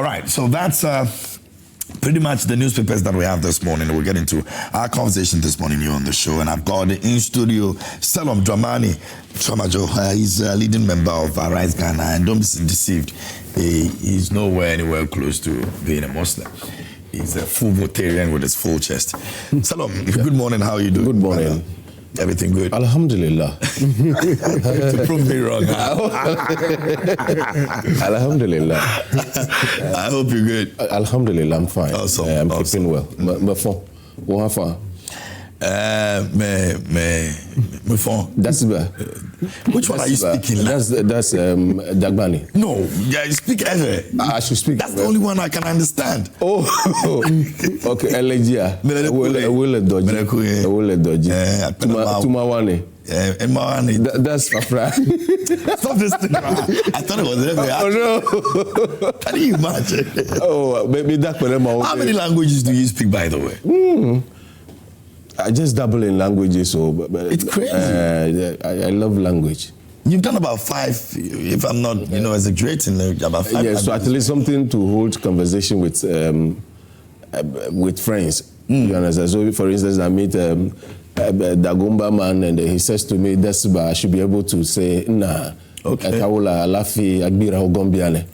All right, so that's pretty much the newspapers that we have this morning. We'll get into our conversation this morning here on the show. And I've got in studio Selorm Dramani Dzramado. He's a leading member of Rise Ghana. And don't be deceived, he's nowhere anywhere close to being a Muslim. He's a full Votarian with his full chest. Selorm, good morning. How are you doing? Good morning. Everything good? Alhamdulillah. To prove me wrong. Alhamdulillah. I hope you're good. Alhamdulillah, I'm fine. Awesome. I'm awesome. keeping well. My phone. What phone? My phone. That's which one are you speaking? That's Dagbani. No, yeah, you speak ever. I should speak. That's the only one I can understand. Oh, okay. Elegia. I will dodge. Tumawani. That's Sakra. Stop this thing. I thought it was everywhere. Oh no! Can you imagine? Oh, maybe that. How many languages do you speak, by the way? I just dabble in languages, so it's crazy. I love language. You've done about 5, if I'm not, exaggerating, about 5. Yeah, so at least something to hold conversation with friends. You understand? So, for instance, I meet Dagomba man, and he says to me, "Desiba, I should be able to say, nah, Kaula, Lafi, Agbira, Ogombiane."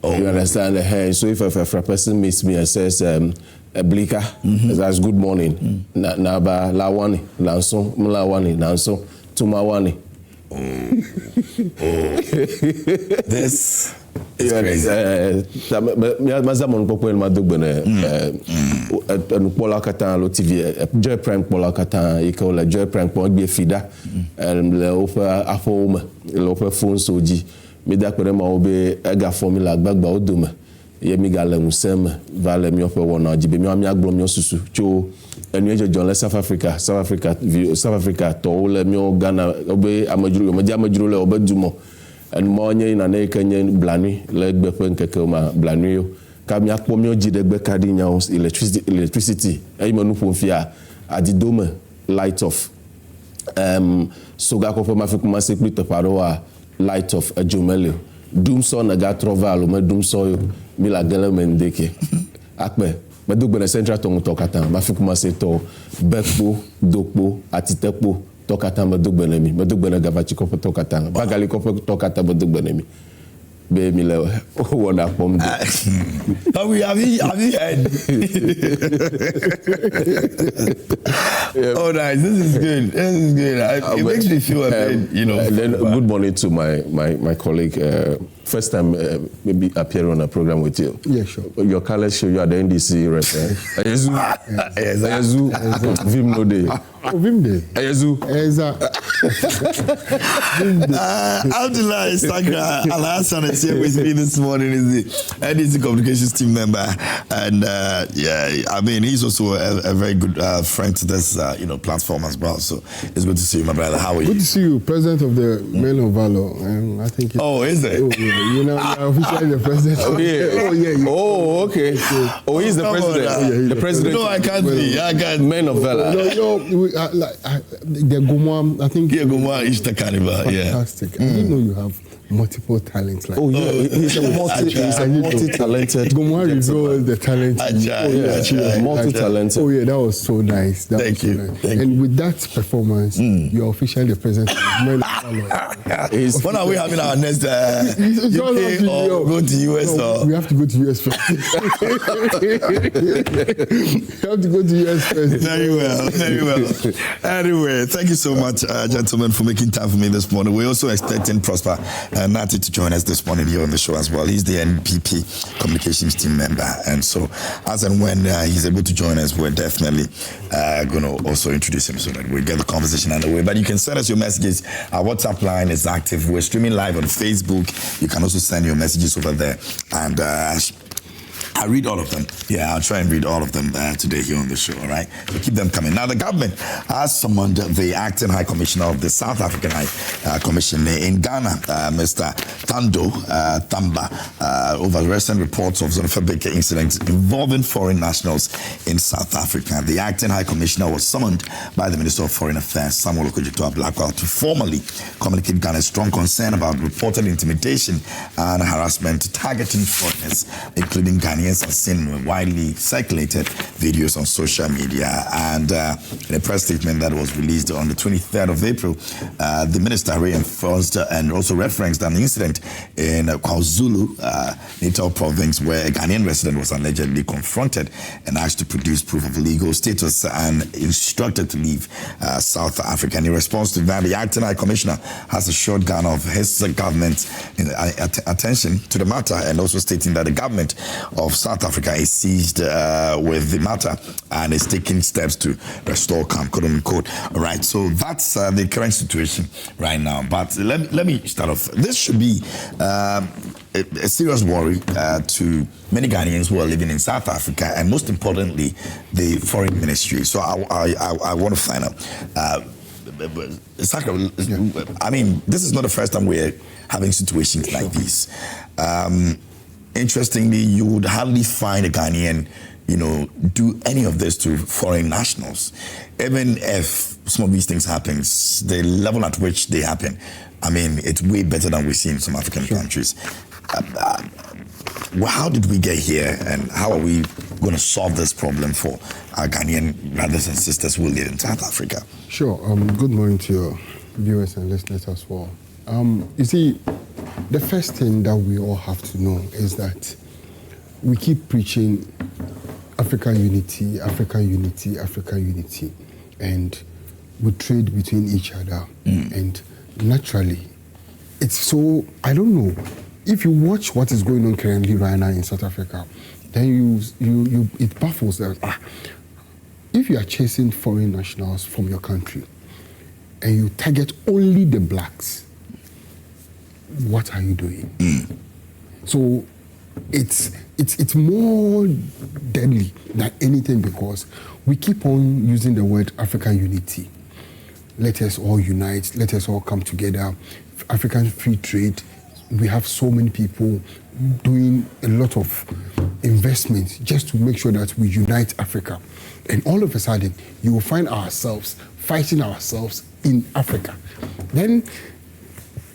You understand? So if a person meets me and says, Blika, that's good morning. Naba lawani, lanso, mlawani, lanso, tumawani. This is crazy. Mazamon popel madugbene pola katan lo TV Joy Prime pola katan ikola Joy Prime po gbe fida le ofa afo le ofa phone soji mi da pere ma obe ega formula gbagba odoma yemi gale musem vale mi ofa wona jibe mi ami agbo mi osusu cho enu ejo John South Africa to le mi Ghana obe amajuru le obe dumo en monye na ne kenye blani le gbe pe nkeke ma blani yo ka mi akpo mi ojide gbe kadi nya electricity e mo nu fofia adidome light off soga ko fo ma fi kuma se plito paroa light off ajumele dum so na ga travel me dum so yo mi la gele mendeke akpe me dugbe central to katan ma fi kuma se to bekpo dokpo atitepo tokata madugbenemi madugbena gavachi ko tokata bagali ko tokata madugbenemi be mi le wona pom de have you heard? Oh nice, this is good. It makes me feel a bit, then good morning to my colleague, first time maybe appear on a program with you. Yeah, sure. Your colors show you are the NDC rep. Ayezu Vim no day. Vim day. Ayezu. Abdulai, Sakra, Alhassan is here with me this morning. Is the NDC communications team member, and he's also a very good friend to this platform as well. So it's good to see you, my brother. How are you? Good to see you, President of the Men of Valor. I think. Is it? Oh yeah, you're officially the president. Oh yeah. Oh okay. Oh, he's the president. The president. No, I can't be. I can't. Men of Valor. The Gomwa, I think. Yeah, Gomwa is the carnival. Fantastic. I didn't know you have multiple talents like he's a multi-talented. Gomwa revealed the talent. Multi-talented. Oh yeah, that was so nice. Thank you. And with that performance, you're officially the president of Men of Valor. When are we having our next UK or go to US? We have to go to US first. Very well. Anyway, thank you so much, gentlemen, for making time for me this morning. We're also expecting Prosper Nati to join us this morning here on the show as well. He's the NPP communications team member, and so as and when he's able to join us, we're definitely going to also introduce him so that we get the conversation underway. But you can send us your messages. Our WhatsApp line is active. We're streaming live on Facebook. You can also send your messages over there, and I read all of them. Yeah, I'll try and read all of them today here on the show, all right? So keep them coming. Now, the government has summoned the acting High Commissioner of the South African High Commission in Ghana, Mr. Thando Thamba, over recent reports of xenophobic incidents involving foreign nationals in South Africa. The acting High Commissioner was summoned by the Minister of Foreign Affairs, Samuel Okudzeto-Ablakwa, to formally communicate Ghana's strong concern about reported intimidation and harassment targeting foreigners, including Ghanaians, as seen in widely circulated videos on social media. And in a press statement that was released on the 23rd of April, the minister reinforced and also referenced an incident in KwaZulu, Natal province, where a Ghanaian resident was allegedly confronted and asked to produce proof of legal status and instructed to leave South Africa. And in response to that, the acting High Commissioner has assured Ghana of his government's attention to the matter, and also stating that the government of South Africa is seized with the matter and is taking steps to restore calm, quote unquote. All right, so that's the current situation right now. But let me start off. This should be a serious worry to many Ghanaians who are living in South Africa, and most importantly, the foreign ministry. So I want to find out. Sakra, I mean, this is not the first time we're having situations like this. Interestingly, you would hardly find a Ghanaian, do any of this to foreign nationals. Even if some of these things happen, the level at which they happen, I mean, it's way better than we see in some African countries. How did we get here, and how are we going to solve this problem for our Ghanaian brothers and sisters who live in South Africa? Sure. Good morning to your viewers and listeners as well. You see, the first thing that we all have to know is that we keep preaching African unity, African unity, African unity, and we trade between each other. And naturally, it's so, I don't know, if you watch what is going on currently right now in South Africa, then it baffles us. If you are chasing foreign nationals from your country and you target only the blacks, what are you doing? So it's more deadly than anything, because we keep on using the word African unity. Let us all unite, let us all come together. African free trade. We have so many people doing a lot of investments just to make sure that we unite Africa. And all of a sudden, you will find ourselves fighting ourselves in Africa. Then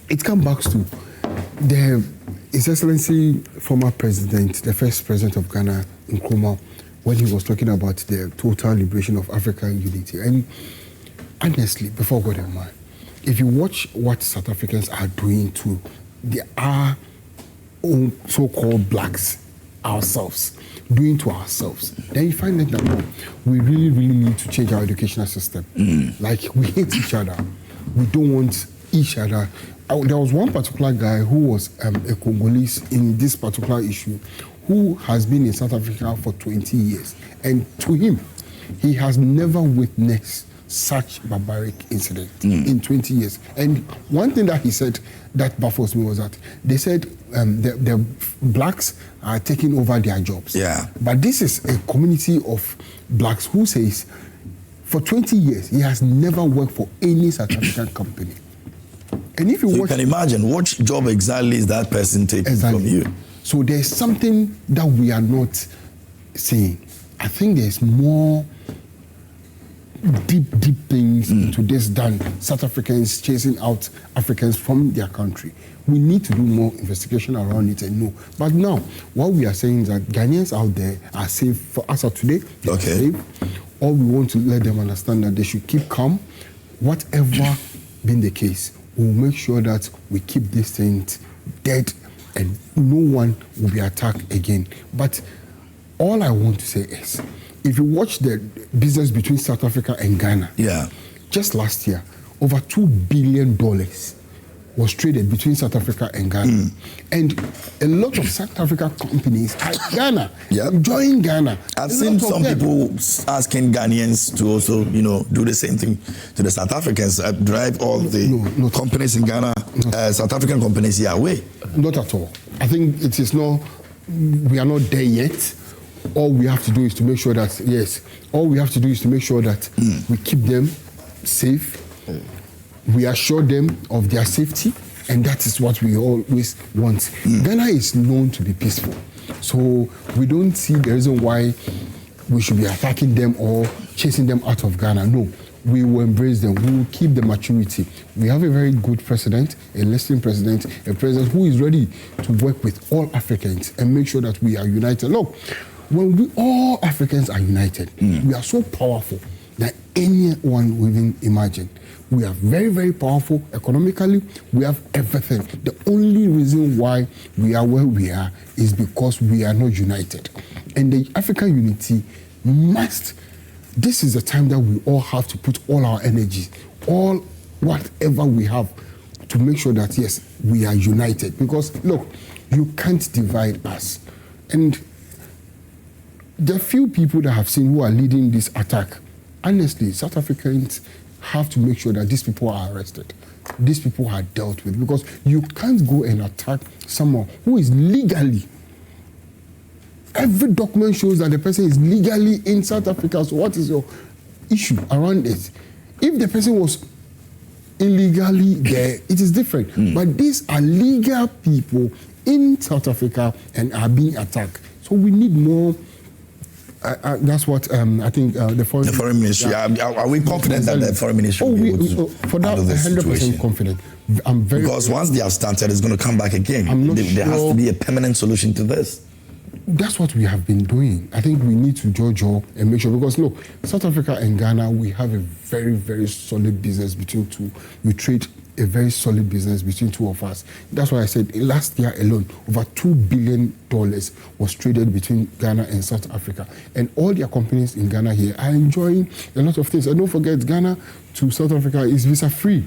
it comes back to His Excellency, former president, the first president of Ghana, Nkrumah, when he was talking about the total liberation of African unity. And honestly, before God and man, if you watch what South Africans are doing to our own so-called blacks, ourselves, doing to ourselves, then you find that no, we really, really need to change our educational system. Like, we hate each other. We don't want each other. There was one particular guy who was a Congolese in this particular issue, who has been in South Africa for 20 years. And to him, he has never witnessed such barbaric incident in 20 years. And one thing that he said that baffles me was that they said the blacks are taking over their jobs. Yeah. But this is a community of blacks who says for 20 years he has never worked for any South African company. And if you can imagine what job exactly is that person taking from you. So there's something that we are not seeing. I think there's more deep things into this than South Africans chasing out Africans from their country. We need to do more investigation around it and know. But now, what we are saying is that Ghanaians out there are safe. For us of today, they are safe. All we want to let them understand that they should keep calm. Whatever being the case, we'll make sure that we keep these things dead and no one will be attacked again. But all I want to say is, if you watch the business between South Africa and Ghana, just last year, over $2 billion was traded between South Africa and Ghana. And a lot of South African companies are Ghana, enjoying Ghana. I've seen some people asking Ghanaians to also, do the same thing to the South Africans, drive all the companies in Ghana, South African companies here away. Not at all. I think it is not we are not there yet. All we have to do is to make sure that, we keep them safe. We assure them of their safety, and that is what we always want. Ghana is known to be peaceful, so we don't see the reason why we should be attacking them or chasing them out of Ghana. No, we will embrace them. We will keep the maturity. We have a very good president, a listening president, a president who is ready to work with all Africans and make sure that we are united. Look, when all Africans are united, we are so powerful that anyone will even imagine. We are very, very powerful economically. We have everything. The only reason why we are where we are is because we are not united. And the African unity this is the time that we all have to put all our energy, all whatever we have, to make sure that, yes, we are united. Because, look, you can't divide us. And the few people that have seen who are leading this attack, honestly, South Africans have to make sure that these people are arrested. These people are dealt with, because you can't go and attack someone who is legally. Every document shows that the person is legally in South Africa. So what is your issue around it? If the person was illegally there, it is different. But these are legal people in South Africa and are being attacked. So we need more. That's what I think the foreign ministry. Are we confident that the foreign ministry will be able to for that, 100% confident. I'm very, because once they have started, it's going to come back again. There has to be a permanent solution to this. That's what we have been doing. I think we need to judge and make sure, because look, South Africa and Ghana, we have a very, very solid business between two. We trade a very solid business between two of us. That's why I said last year alone, over $2 billion was traded between Ghana and South Africa. And all their companies in Ghana here are enjoying a lot of things. And don't forget, Ghana to South Africa is visa-free.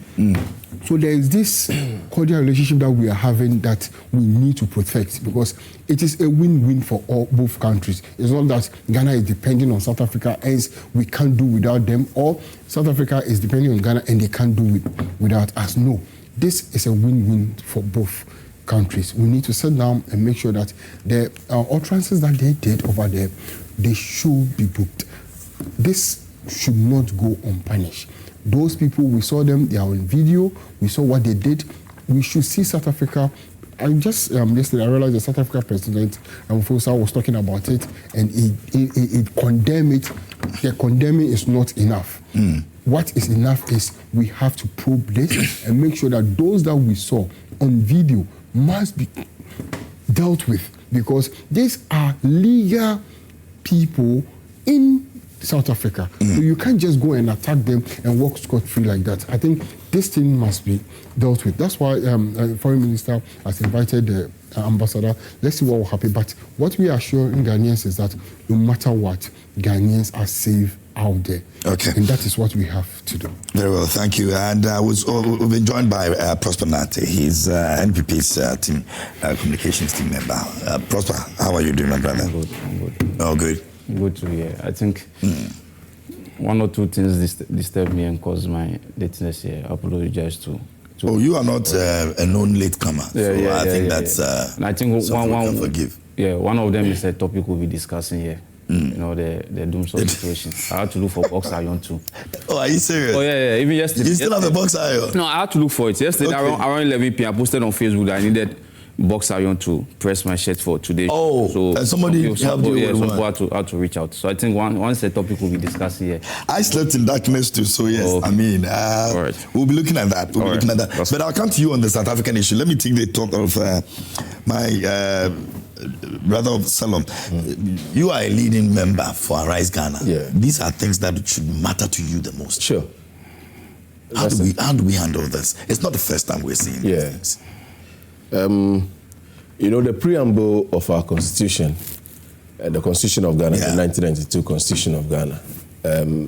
So there is this cordial relationship that we are having that we need to protect, because it is a win-win for both countries. It's not that Ghana is depending on South Africa, hence we can't do without them, or South Africa is depending on Ghana and they can't do it without us. No, this is a win-win for both countries. We need to sit down and make sure that the utterances that they did over there, they should be booked. This should not go unpunished. Those people, we saw them, they are on video, we saw what they did. We should see South Africa. I just yesterday I realized the South Africa president, Ramaphosa, was talking about it, and he condemned it. The condemning is not enough. What is enough is we have to probe this and make sure that those that we saw on video must be dealt with, because these are legal people in South Africa. So you can't just go and attack them and walk scot-free like that. I think this thing must be dealt with. That's why the foreign minister has invited the ambassador. Let's see what will happen. But what we are assuring Ghanaians is that no matter what, Ghanaians are safe out there. Okay. And that is what we have to do. Very well, thank you. And we've been joined by Prosper Nate. He's NPP's team, communications team member. Prosper, how are you doing, my brother? I'm good. Oh, good. Good to hear. I think one or two things disturb me and cause my lateness here. I apologize to. Oh, you are not a known latecomer, so I think that's and I think one forgive. Yeah, one of them is a topic we'll be discussing here. You know, the doomsday situation. I had to look for box iron too. Oh, are you serious? Oh yeah. Even yesterday. You still have a box iron? No, I had to look for it. Yesterday around 11 p.m. I posted on Facebook that I needed box iron to press my shirt for today. Oh, so and somebody helped you with one. Had to reach out. So I think once the topic will be discussed here. I slept in darkness too, so yes, I mean, we'll be looking at that. But I'll come to you on the South African issue. Let me take the talk of my brother of Selorm. You are a leading member for Arise Ghana. Yeah. These are things that should matter to you the most. Sure. How do we handle this? It's not the first time we're seeing these things. You know, the preamble of our constitution, the Constitution of Ghana, the 1992 Constitution of Ghana,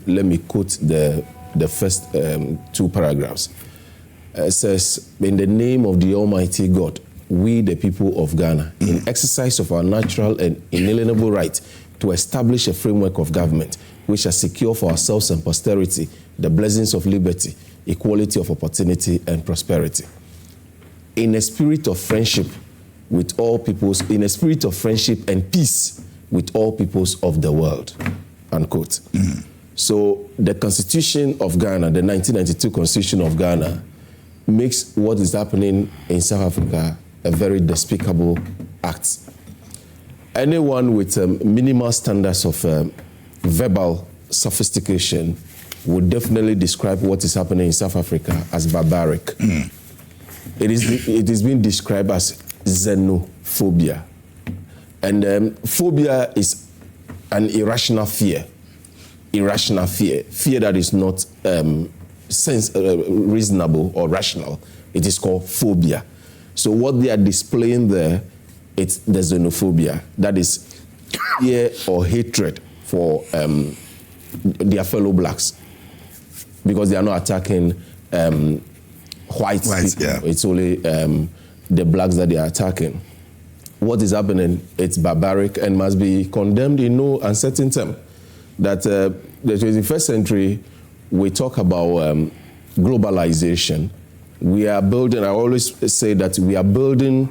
let me quote the first two paragraphs. It says, in the name of the Almighty God, we, the people of Ghana, in exercise of our natural and inalienable right to establish a framework of government which shall secure for ourselves and posterity the blessings of liberty, equality of opportunity, and prosperity. In a spirit of friendship with all peoples, in a spirit of friendship and peace with all peoples of the world, unquote. So the Constitution of Ghana, the 1992 Constitution of Ghana, makes what is happening in South Africa a very despicable act. Anyone with minimal standards of verbal sophistication would definitely describe what is happening in South Africa as barbaric. It is being described as xenophobia. And phobia is an irrational fear. Irrational fear. Fear that is not reasonable or rational. It is called phobia. So what they are displaying there, it's the xenophobia. That is fear or hatred for their fellow blacks, because they are not attacking white people. Yeah. It's only the blacks that they are attacking. What is happening, it's barbaric and must be condemned in no uncertain term. That the 21st century, we talk about globalization. We are building, I always say that we are building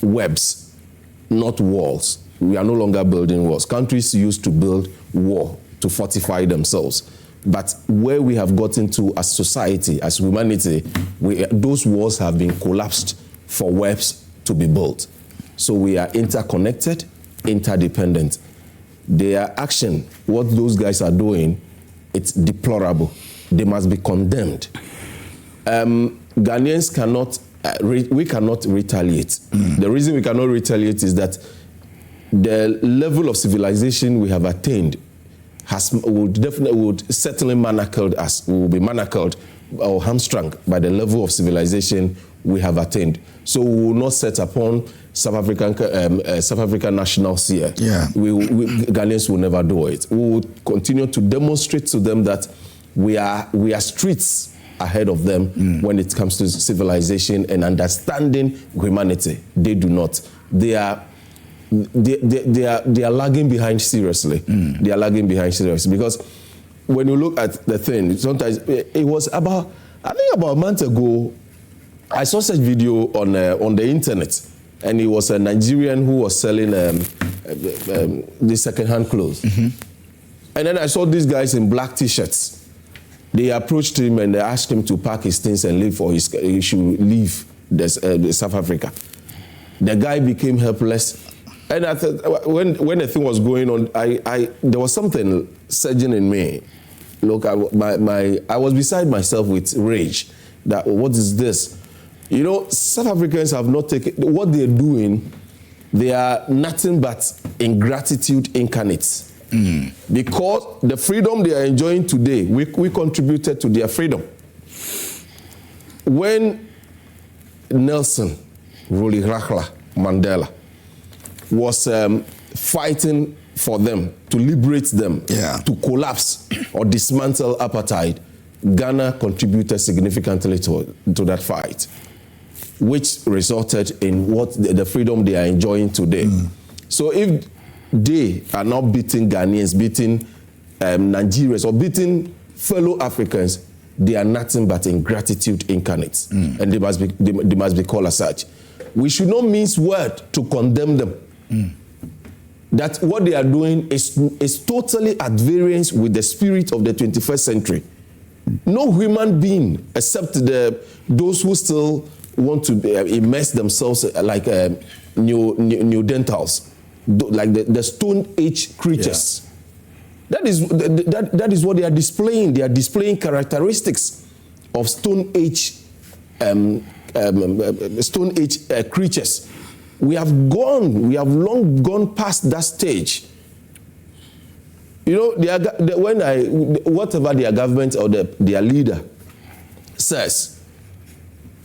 webs, not walls. We are no longer building walls. Countries used to build wall to fortify themselves. But where we have gotten to as society, as humanity, those walls have been collapsed for webs to be built. So we are interconnected, interdependent. Their action, what those guys are doing, it's deplorable. They must be condemned. Ghanaians cannot, we cannot retaliate. The reason we cannot retaliate is that the level of civilization we have attained would certainly manacled us. We will be manacled or hamstrung by the level of civilization we have attained. So we will not set upon South African national sphere. Yeah. Ghanaians will never do it. We will continue to demonstrate to them that we are streets ahead of them when it comes to civilization and understanding humanity. They do not. They are lagging behind seriously. They are lagging behind seriously, because when you look at the thing, sometimes it was about, I think about a month ago, I saw such video on the internet, and it was a Nigerian who was selling the second-hand clothes. And then I saw these guys in black T-shirts. They approached him and they asked him to pack his things and leave, or he should leave South Africa. The guy became helpless. And I thought, when the thing was going on, there was something surging in me. Look, I was beside myself with rage. That, what is this? You know, South Africans have not taken, what they're doing, they are nothing but ingratitude incarnate. Because the freedom they are enjoying today, we contributed to their freedom. When Nelson Mandela was fighting for them, to liberate them, to collapse or dismantle apartheid, Ghana contributed significantly to that fight, which resulted in what the freedom they are enjoying today. So if they are not beating Ghanaians, beating Nigerians, or beating fellow Africans, they are nothing but ingratitude incarnate, and they must be called as such. We should not mince word to condemn them. That what they are doing is totally at variance with the spirit of the 21st century. No human being, except those who still want to immerse themselves like Neanderthals, like the Stone Age creatures. That is what they are displaying. They are displaying characteristics of Stone Age creatures. We have long gone past that stage. You know, whatever their government or their leader says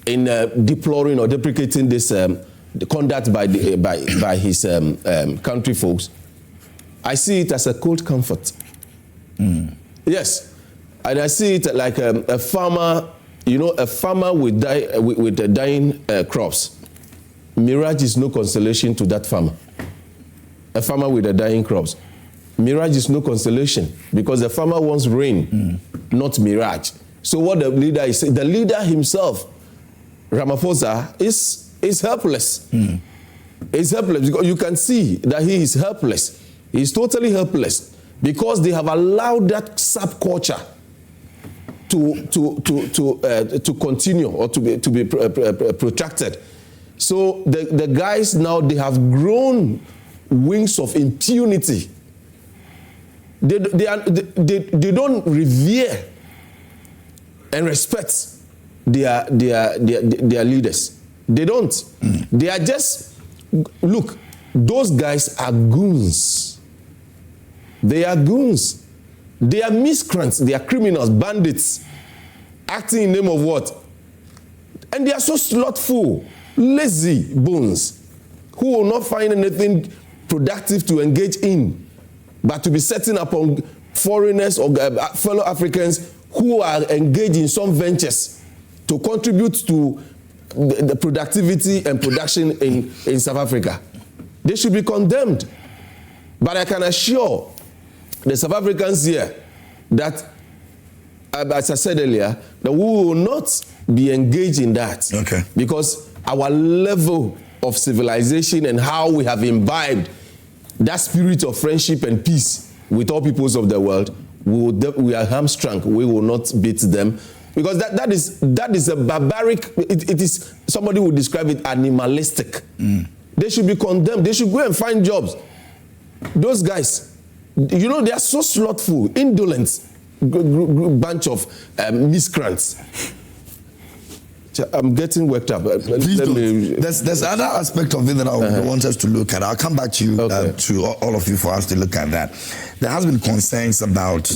in deploring or deprecating this the conduct by his country folks, I see it as a cold comfort. Yes, and I see it like a farmer, you know, a farmer with the dying crops. Mirage is no consolation to that farmer. A farmer with the dying crops. Mirage is no consolation, because the farmer wants rain, not mirage. So what the leader is saying, the leader himself, Ramaphosa, is is helpless. He's helpless because you can see that he is helpless. He's totally helpless because they have allowed that subculture to continue or to be protracted. So the guys now, they have grown wings of impunity. They don't revere and respect their leaders. They don't. They are just, look, those guys are goons. They are goons. They are miscreants. They are criminals, bandits, acting in the name of what? And they are so slothful, lazy bones, who will not find anything productive to engage in, but to be setting upon foreigners or fellow Africans who are engaged in some ventures to contribute to the productivity and production in South Africa. They should be condemned. But I can assure the South Africans here that, as I said earlier, that we will not be engaged in that. Okay. Because our level of civilization and how we have imbibed that spirit of friendship and peace with all peoples of the world, we are hamstrung. We will not beat them. Because that is a barbaric, it is, somebody would describe it animalistic. They should be condemned. They should go and find jobs. Those guys, you know, they are so slothful, indolent, bunch of miscreants. I'm getting worked up. Please don't. There's another aspect of it that I want us to look at. I'll come back to you, to all of you, for us to look at that. There has been concerns about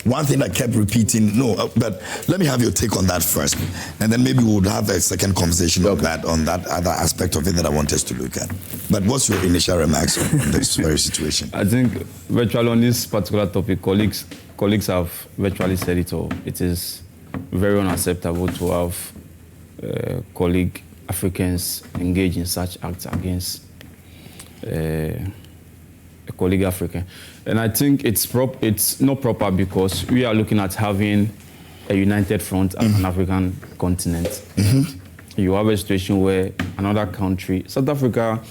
one thing that kept repeating. But let me have your take on that first, and then maybe we'll have a second conversation on that other aspect of it that I want us to look at. But what's your initial remarks on this very situation? I think virtually on this particular topic, colleagues have virtually said it all. It is very unacceptable to have colleague Africans engage in such acts against a colleague African. And I think it's not proper because we are looking at having a united front as an African continent. You have a situation where another country, South Africa,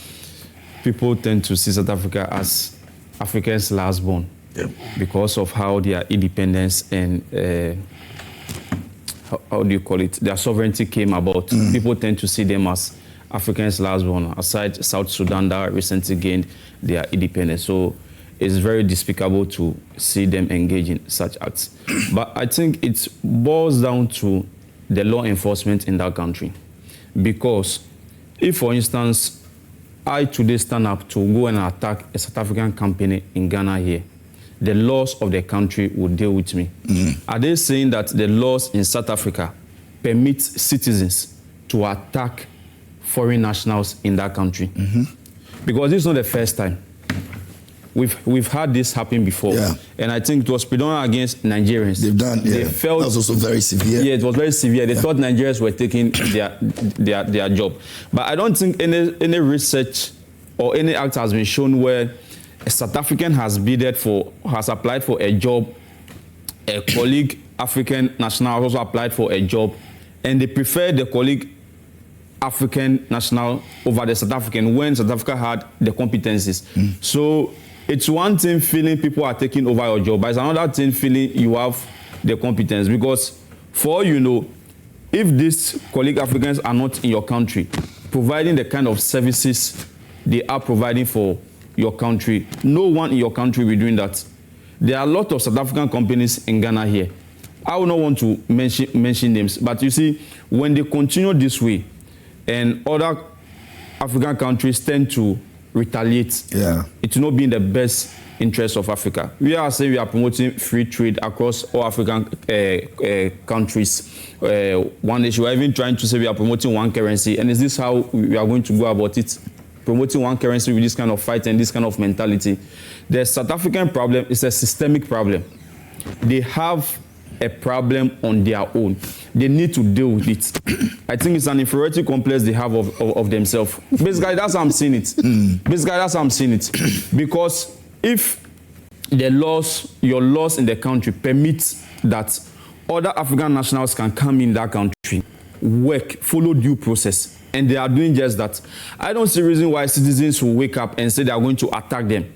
people tend to see South Africa as Africa's last born because of how their independence and how do you call it? Their sovereignty came about. People tend to see them as Africans' last born, aside South Sudan that recently gained their independence. So it's very despicable to see them engage in such acts. But I think it boils down to the law enforcement in that country. Because if, for instance, I today stand up to go and attack a South African company in Ghana here, the laws of the country will deal with me. Are they saying that the laws in South Africa permit citizens to attack foreign nationals in that country? Because this is not the first time. We've had this happen before. And I think it was predominantly against Nigerians. They felt, that was also very severe. Yeah, it was very severe. They thought Nigerians were taking their job. But I don't think any research or any act has been shown where a South African has applied for a job, a colleague African national also applied for a job, and they preferred the colleague African national over the South African when South Africa had the competencies. So it's one thing feeling people are taking over your job, but it's another thing feeling you have the competence. Because for all you know, if these colleague Africans are not in your country, providing the kind of services they are providing for your country, no one in your country will be doing that. There are a lot of South African companies in Ghana here. I will not want to mention names, but you see, when they continue this way, and other African countries tend to retaliate, it will not be in the best interest of Africa. We are saying we are promoting free trade across all African countries. One issue, we are even trying to say we are promoting one currency, and is this how we are going to go about it? Promoting one currency with this kind of fight and this kind of mentality. The South African problem is a systemic problem. They have a problem on their own. They need to deal with it. I think it's an inferiority complex they have of themselves. Basically, that's how I'm seeing it. Basically, that's how I'm seeing it. Because if your laws in the country permit that other African nationals can come in that country, work, follow due process, and they are doing just that. I don't see reason why citizens will wake up and say they are going to attack them.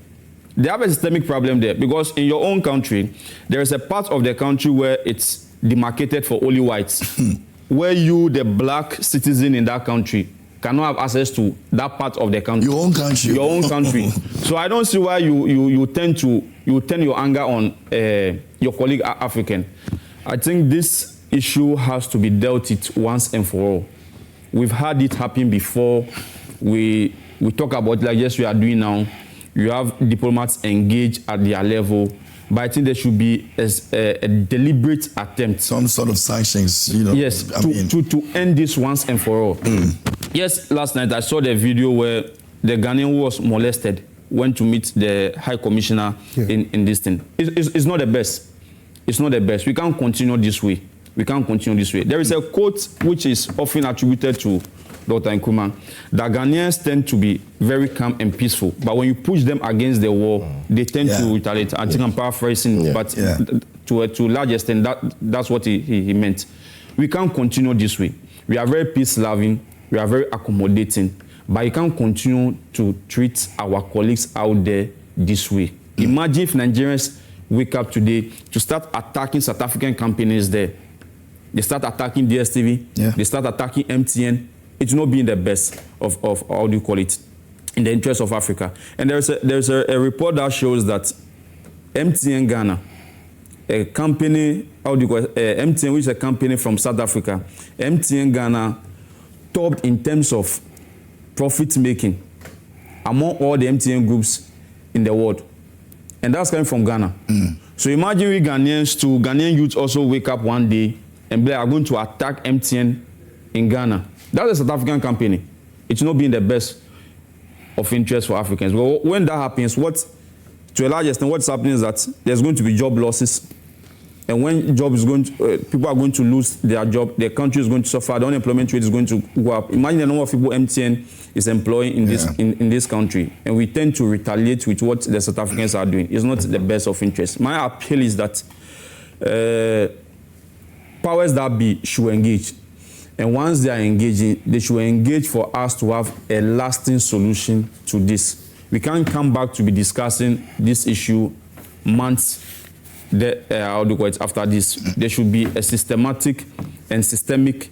They have a systemic problem there, because in your own country, there is a part of the country where it's demarcated for only whites, where you, the black citizen in that country, cannot have access to that part of the country. Your own country. Your own country. So I don't see why you turn your anger on your colleague African. I think this issue has to be dealt with once and for all. We've had it happen before. We talk about, like yes, we are doing now. You have diplomats engaged at their level, but I think there should be a deliberate attempt. Some sort of sanctions, you know. Yes, to end this once and for all. Yes, last night I saw the video where the Ghanaian who was molested went to meet the High Commissioner in this thing. It's not the best. It's not the best. We can't continue this way. We can't continue this way. There is a quote which is often attributed to Dr. Nkrumah, that Ghanaians tend to be very calm and peaceful, but when you push them against the wall, they tend to retaliate. I think I'm paraphrasing, but to a large extent, that's what he meant. We can't continue this way. We are very peace-loving, we are very accommodating, but you can't continue to treat our colleagues out there this way. Imagine if Nigerians wake up today to start attacking South African companies there. They start attacking DSTV, they start attacking MTN. It's not being the best of how do you call it, in the interest of Africa. And there's a report that shows that MTN Ghana, a company, how do you call it, MTN, which is a company from South Africa, MTN Ghana topped in terms of profit making among all the MTN groups in the world. And that's coming from Ghana. So imagine we Ghanaians too, Ghanaian youths also wake up one day and be like, I'm going to attack MTN in Ghana. That's a South African company. It's not being the best of interest for Africans. But when that happens, to a large extent, what's happening is that there's going to be job losses. And when job is going to, people are going to lose their job, their country is going to suffer, the unemployment rate is going to go up. Imagine the number of people MTN is employing in this country. And we tend to retaliate with what the South Africans are doing. It's not the best of interest. My appeal is that powers that be should engage. And once they are engaging, they should engage for us to have a lasting solution to this. We can't come back to be discussing this issue months after this. There should be a systematic and systemic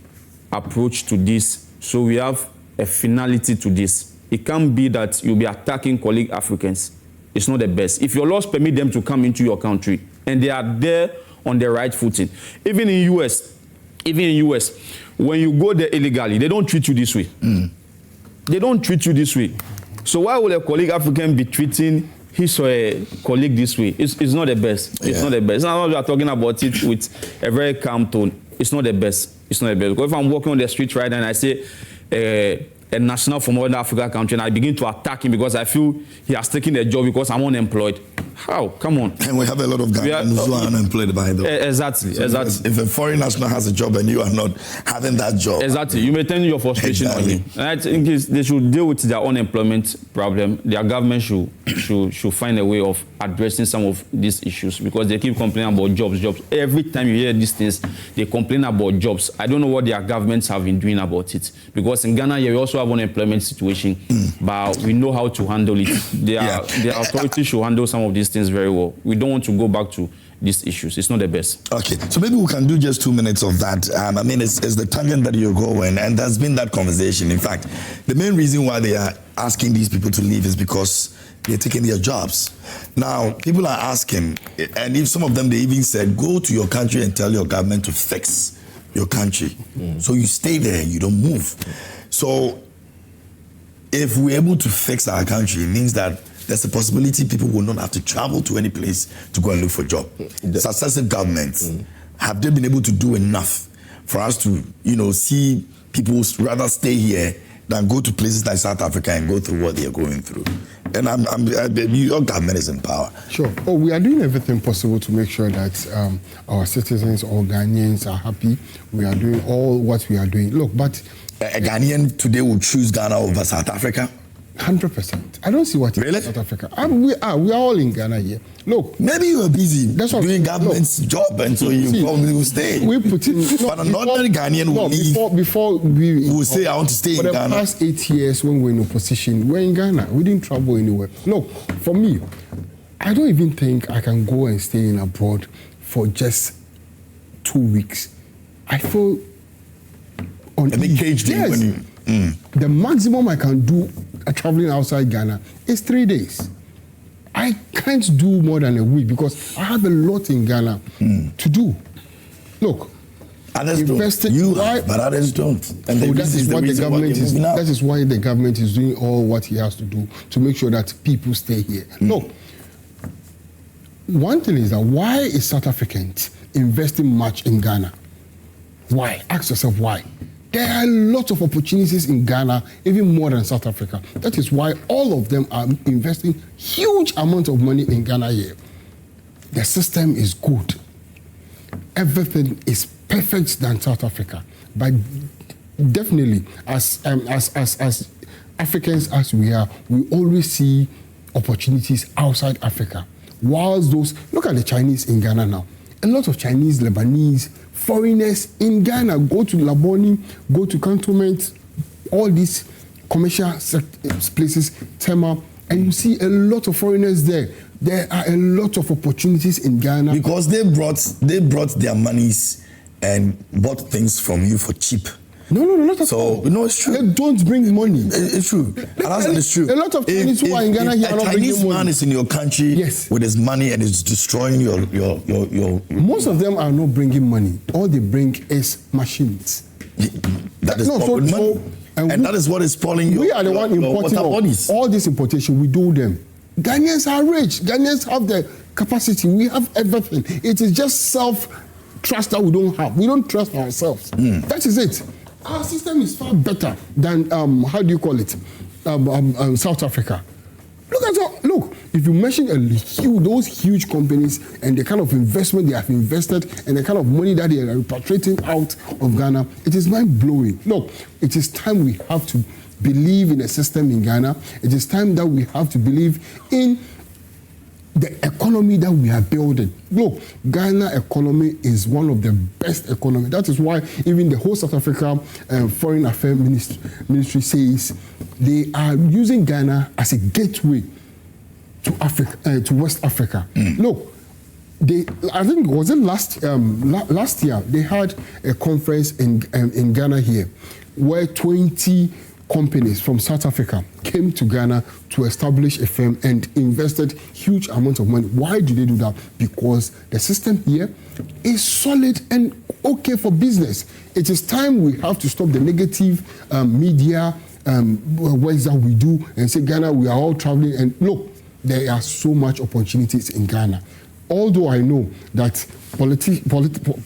approach to this, so we have a finality to this. It can't be that you'll be attacking colleague Africans. It's not the best. If your laws permit them to come into your country and they are there on the right footing, even in US, when you go there illegally, they don't treat you this way. They don't treat you this way. So why would a colleague African be treating his or a colleague this way? It's not the best. It's not the best. Now we are talking about it with a very calm tone. It's not the best. It's not the best. Because if I'm walking on the street right now and I say a national from another African country and I begin to attack him because I feel he has taken a job because I'm unemployed. How? Come on. And we have a lot of Ghanaians who are unemployed by the way. Exactly. So exactly. If a foreign national has a job and you are not having that job. Exactly. You may turn your frustration on him. And I think they should deal with their unemployment problem. Their government should find a way of addressing some of these issues because they keep complaining about jobs. Every time you hear these things, they complain about jobs. I don't know what their governments have been doing about it. Because in Ghana, we also have an unemployment situation, but we know how to handle it. The authorities should handle some of these things very well. We don't want to go back to these issues. It's not the best. Okay, so maybe we can do just 2 minutes of that. I mean, it's the tangent that you're going, and there's been that conversation. In fact, the main reason why they are asking these people to leave is because they're taking their jobs. Now, people are asking, and if some of them, they even said, go to your country and tell your government to fix your country. So you stay there, you don't move. So if we're able to fix our country, it means that there's a possibility people will not have to travel to any place to go and look for a job. Successive governments, have they been able to do enough for us to, see people rather stay here than go to places like South Africa and go through what they are going through? And your government is in power. Sure. Oh, we are doing everything possible to make sure that our citizens, all Ghanaians, are happy. We are doing all what we are doing. Look, but a Ghanaian today will choose Ghana over South Africa. 100%. I don't see what Really? in South Africa. We are all in Ghana here. Look, maybe you were busy That's what- doing government's job, and so you probably will stay. we put in. But an ordinary Ghanaian will leave. Before we Will say, I want to stay for in the Ghana. past 8 years when we were in opposition, we were in Ghana. We didn't travel anywhere. Look, for me, I don't even think I can go and stay in abroad for just 2 weeks. I feel on A big cage thing yes. when you. The maximum I can do traveling outside Ghana is 3 days. I can't do more than a week because I have a lot in Ghana to do. Look, Others investing- don't. You why- have, but others don't. And so this is the reason why you're moving out. that is why the government is doing all what he has to do to make sure that people stay here. Look, one thing is that why is South Africans investing much in Ghana? Why? Ask yourself why. There are a lot of opportunities in Ghana, even more than South Africa. That is why all of them are investing huge amount of money in Ghana here. The system is good. Everything is perfect than South Africa. But definitely, as Africans as we are, we always see opportunities outside Africa. Whilst those, look at the Chinese in Ghana now. A lot of Chinese, Lebanese, foreigners in Ghana go to Laboni, go to Cantonment, all these commercial places, Tema, and you see a lot of foreigners there. There are a lot of opportunities in Ghana. Because they brought their monies and bought things from you for cheap. No, not at all. So, no, it's true. They don't bring money. It's true. It's true. A lot of Chinese who are in Ghana here are not a bringing Chinese man money. is in your country Yes. with his money and is destroying your Most of them are not bringing money. All they bring is machines. that is No, so- money. so- and that is what is spoiling your We are the one importing water bodies. all this importation. We do them. Ghanaians are rich. Ghanaians have the capacity. We have everything. It is just self-trust that we don't have. We don't trust ourselves. That is it. Our system is far better than how do you call it? South Africa. Look, if you mention those huge companies and the kind of investment they have invested and the kind of money that they are repatriating out of Ghana, it is mind-blowing. Look, it is time we have to believe in a system in Ghana. It is time that we have to believe in the economy that we are building. Look, Ghana economy is one of the best economy. That is why even the whole South Africa Foreign Affairs Ministry says they are using Ghana as a gateway to Africa, to West Africa. Look, I think was it last year they had a conference in Ghana here, where 20 companies from South Africa came to Ghana to establish a firm and invested huge amounts of money. Why do they do that? Because the system here is solid and okay for business. It is time we have to stop the negative media ways that we do and say Ghana, we are all traveling. And look, there are so much opportunities in Ghana. Although I know that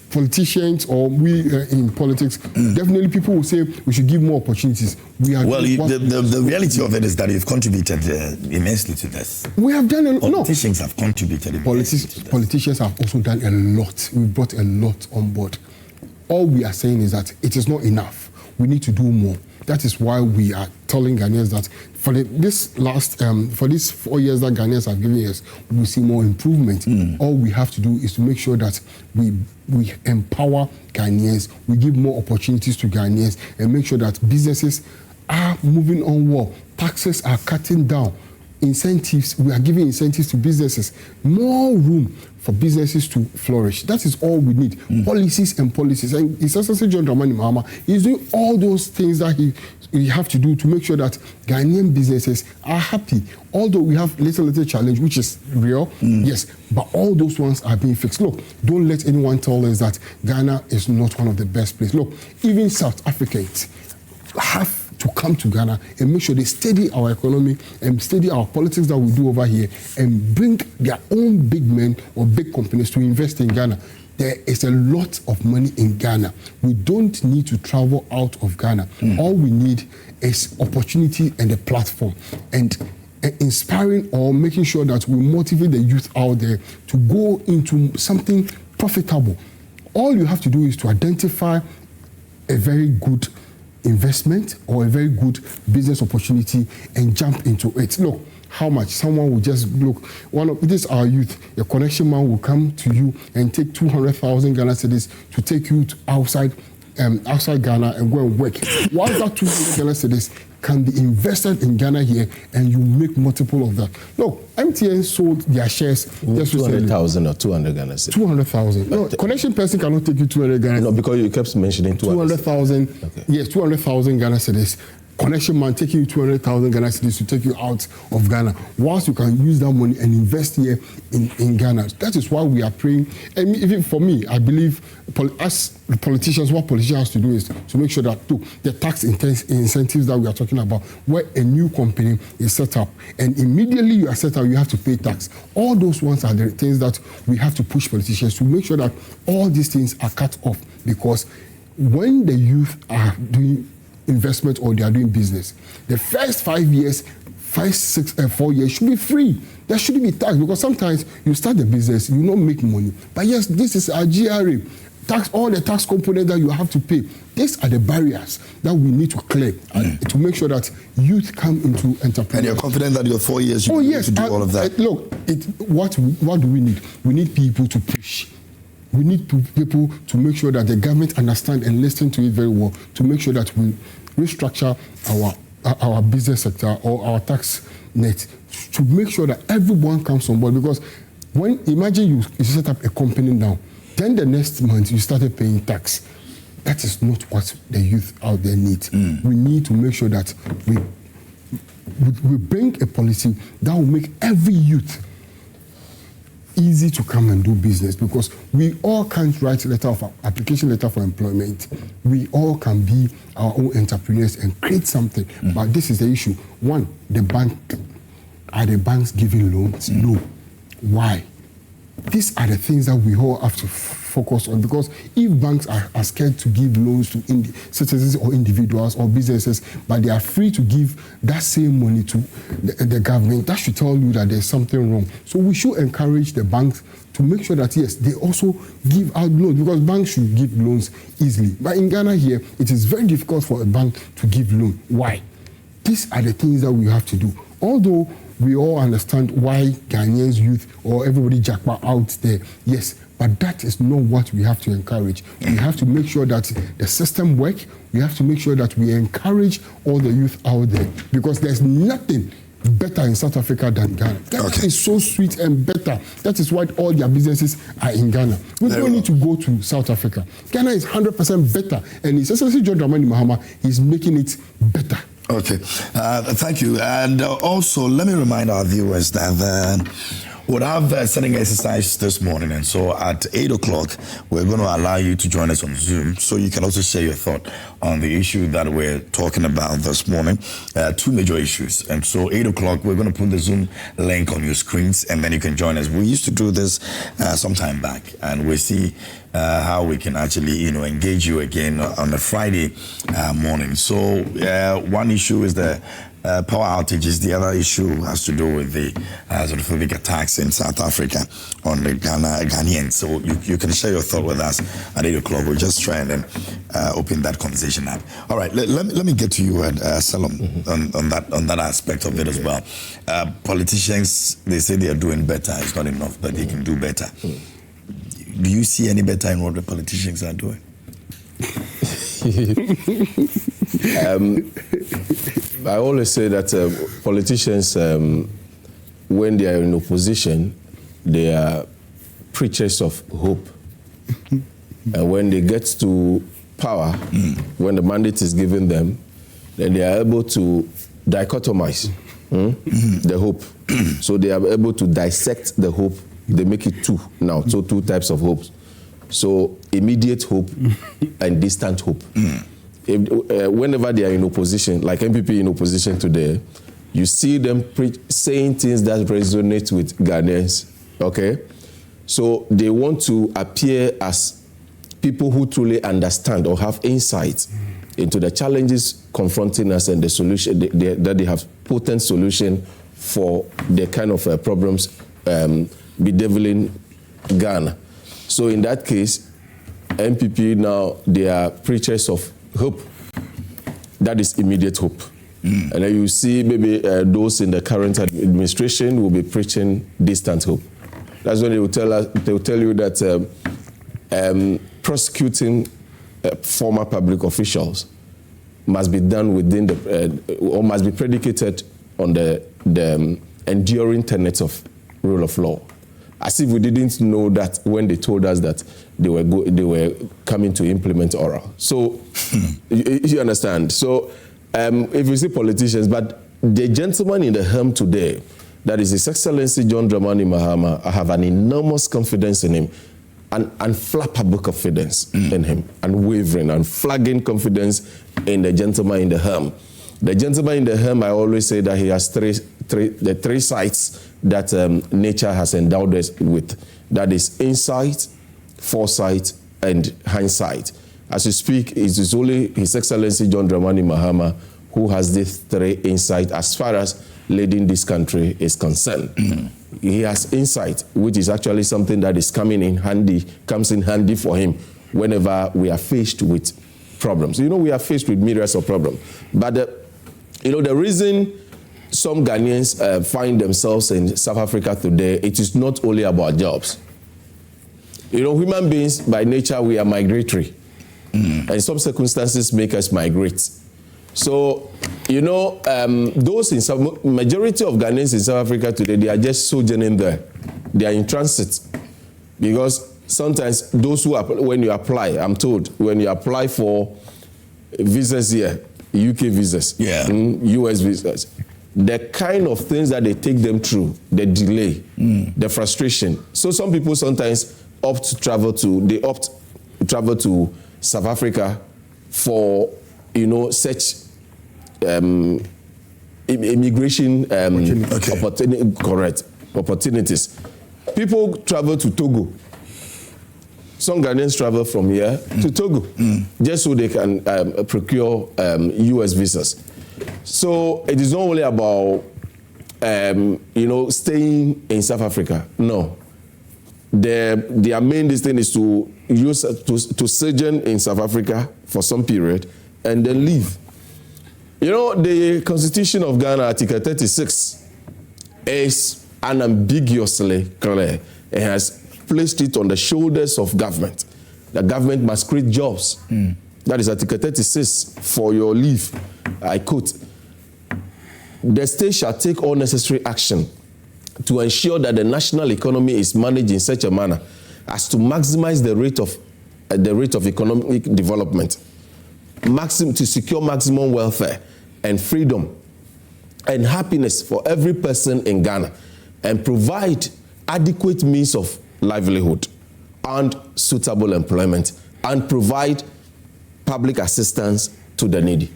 politicians or we in politics, definitely people will say we should give more opportunities. The reality of it is that you've contributed immensely to this. We have done a lot. Politicians have contributed immensely to this. Politicians have also done a lot. We brought a lot on board. All we are saying is that it is not enough. We need to do more. That is why we are telling Ghanaians that for these 4 years that Ghanaians have given us, we will see more improvement. All we have to do is to make sure that we empower Ghanaians, we give more opportunities to Ghanaians, and make sure that businesses are moving on well. Taxes are cutting down. Incentives, we are giving incentives to businesses. More room for businesses to flourish. That is all we need. Policies and policies. And His Excellency John Dramani Mahama is doing all those things that we have to do to make sure that Ghanaian businesses are happy. Although we have little challenge, which is real, yes, but all those ones are being fixed. Look, don't let anyone tell us that Ghana is not one of the best places. Look, even South Africans have to come to Ghana and make sure they steady our economy and steady our politics that we do over here and bring their own big men or big companies to invest in Ghana. There is a lot of money in Ghana. We don't need to travel out of Ghana. All we need is opportunity and a platform and inspiring or making sure that we motivate the youth out there to go into something profitable. All you have to do is to identify a very good investment or a very good business opportunity and jump into it. Look, how much someone will just look. This our youth. A connection man will come to you and take 200,000 Ghana cedis to take you to outside Ghana and go and work. Once that 200 Ghana cedis can be invested in Ghana here, and you make multiple of that. Look, MTN sold their shares. 200,000 or 200 Ghana cedis. 200,000. No, connection person cannot take you 200 Ghana. No, because you kept mentioning 200,000. Okay. Yes, 200,000 Ghana cedis. Connection man taking you 200,000 Ghana cedis to take you out of Ghana. Whilst you can use that money and invest here in Ghana. That is why we are praying. And even for me, I believe as politicians, what politicians have to do is to make sure that the tax incentives that we are talking about, where a new company is set up, and immediately you are set up, you have to pay tax. All those ones are the things that we have to push politicians to make sure that all these things are cut off, because when the youth are doing investment or they are doing business, the first 4 years should be free. There shouldn't be tax, because sometimes you start the business, you don't make money. But yes, this is our GRA. Tax, all the tax components that you have to pay. These are the barriers that we need to clear to make sure that youth come into entrepreneurship. And you're confident that your 4 years you need to do all of that? Look, what do we need? We need people to push. We need people to make sure that the government understand and listen to it very well, to make sure that we restructure our business sector or our tax net, to make sure that everyone comes on board. Because imagine you set up a company now, then the next month you started paying tax. That is not what the youth out there need. We need to make sure that we bring a policy that will make every youth easy to come and do business, because we all can't write application letter for employment. We all can be our own entrepreneurs and create something. But this is the issue. One, are the banks giving loans? No. Why? These are the things that we all have to focus on, because if banks are scared to give loans to citizens or individuals or businesses, but they are free to give that same money to the government, that should tell you that there's something wrong. So we should encourage the banks to make sure that, yes, they also give out loans, because banks should give loans easily. But in Ghana here, it is very difficult for a bank to give loan. Why? These are the things that we have to do. Although we all understand why Ghanaians youth or everybody jackpot out there, yes, but that is not what we have to encourage. We have to make sure that the system works. We have to make sure that we encourage all the youth out there, because there's nothing better in South Africa than Ghana. Ghana is so sweet and better. That is why all their businesses are in Ghana. We don't need to go to South Africa. Ghana is 100% better, and His Excellency John Dramani Mahama is making it better. Okay, thank you. And also, let me remind our viewers that we'll have a setting exercise this morning, and so at 8 o'clock, we're going to allow you to join us on Zoom, so you can also share your thought on the issue that we're talking about this morning. Two major issues, and so 8 o'clock, we're going to put the Zoom link on your screens, and then you can join us. We used to do this some time back, and we see how we can actually, engage you again on a Friday morning. So one issue is the power outages. The other issue has to do with the xenophobic attacks in South Africa on the Ghanaians. So you can share your thought with us at 8 o'clock. We'll just try and then open that conversation up. All right, let me get to you, Selorm, on that aspect of it as well. Politicians, they say they are doing better. It's not enough, but they can do better. Do you see any better in what the politicians are doing? I always say that politicians, when they are in opposition, they are preachers of hope. And when they get to power, when the mandate is given them, then they are able to dichotomize the hope. So they are able to dissect the hope. They make it two now, so two types of hopes. So immediate hope and distant hope. Whenever they are in opposition, like MPP in opposition today, you see them saying things that resonate with Ghanaians, okay? So they want to appear as people who truly understand or have insight into the challenges confronting us and the solution, that they have potent solution for the kind of problems bedeviling Ghana. So in that case, MPP now, they are preachers of hope. that is immediate hope. And then you see maybe those in the current administration will be preaching distant hope. That's when they will tell you that prosecuting former public officials must be done within the or must be predicated on the enduring tenets of rule of law. As if we didn't know that when they told us that they were coming to implement oral. So you understand. So if you see politicians, but the gentleman in the helm today, that is His Excellency John Dramani Mahama, I have an enormous confidence in him, and unflappable confidence in him, unwavering, unflagging confidence in the gentleman in the helm. The gentleman in the helm, I always say that he has the three sides that nature has endowed us with. That is insight, foresight, and hindsight. As we speak, it is only His Excellency John Dramani Mahama who has these three insights as far as leading this country is concerned. He has insight, which is actually something that is comes in handy for him whenever we are faced with problems. You know, we are faced with myriads of problems. But, the reason some Ghanaians find themselves in South Africa today, it is not only about jobs. Human beings, by nature, we are migratory. And some circumstances make us migrate. So, those majority of Ghanaians in South Africa today, they are just sojourning there. They are in transit. Because sometimes those when you apply, I'm told, when you apply for visas here, UK visas, US visas, the kind of things that they take them through, the delay, the frustration. So some people sometimes opt to travel to South Africa for, such immigration opportunities. People travel to Togo. Some Ghanaians travel from here to Togo just so they can procure US visas. So it is not only about staying in South Africa. No. Their main thing is to sojourn in South Africa for some period and then leave. The Constitution of Ghana, Article 36, is unambiguously clear. It has placed it on the shoulders of government. The government must create jobs. That is Article 36 for your leave. I quote, the state shall take all necessary action to ensure that the national economy is managed in such a manner as to maximize the rate of economic development, to secure maximum welfare and freedom and happiness for every person in Ghana, and provide adequate means of livelihood and suitable employment, and provide public assistance to the needy.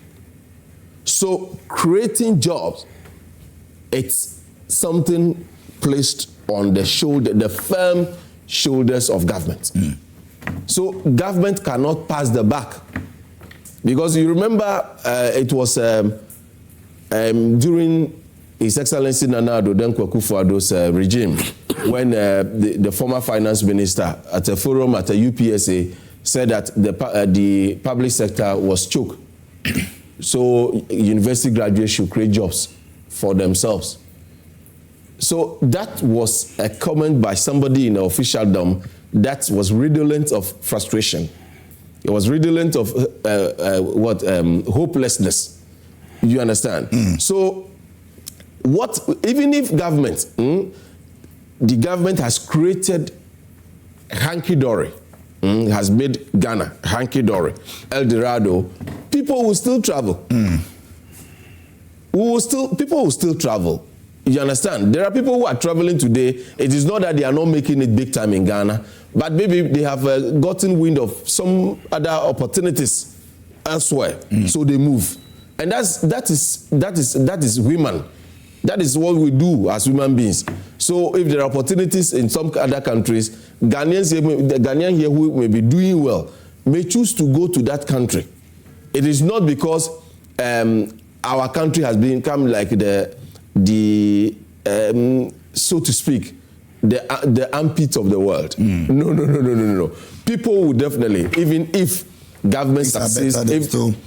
So creating jobs, it's something placed on the firm shoulders of government. So government cannot pass the buck. Because you remember it was during His Excellency Nana Addo Dankwa Akufo-Addo's regime when the former finance minister at a forum at a UPSA said that the public sector was choked. So university graduates should create jobs for themselves. So that was a comment by somebody in the officialdom that was redolent of frustration. It was redolent of hopelessness. You understand? So even if government, the government has created hanky-dory, has made Ghana hanky-dory, El Dorado, people will still travel. People will still travel. You understand? There are people who are traveling today. It is not that they are not making it big time in Ghana, but maybe they have gotten wind of some other opportunities elsewhere, so they move. And that is human. That is what we do as human beings. So if there are opportunities in some other countries, the Ghanaian here who may be doing well may choose to go to that country. It is not because our country has become like so to speak, the armpit of the world. No. People will definitely, even if government succeeds,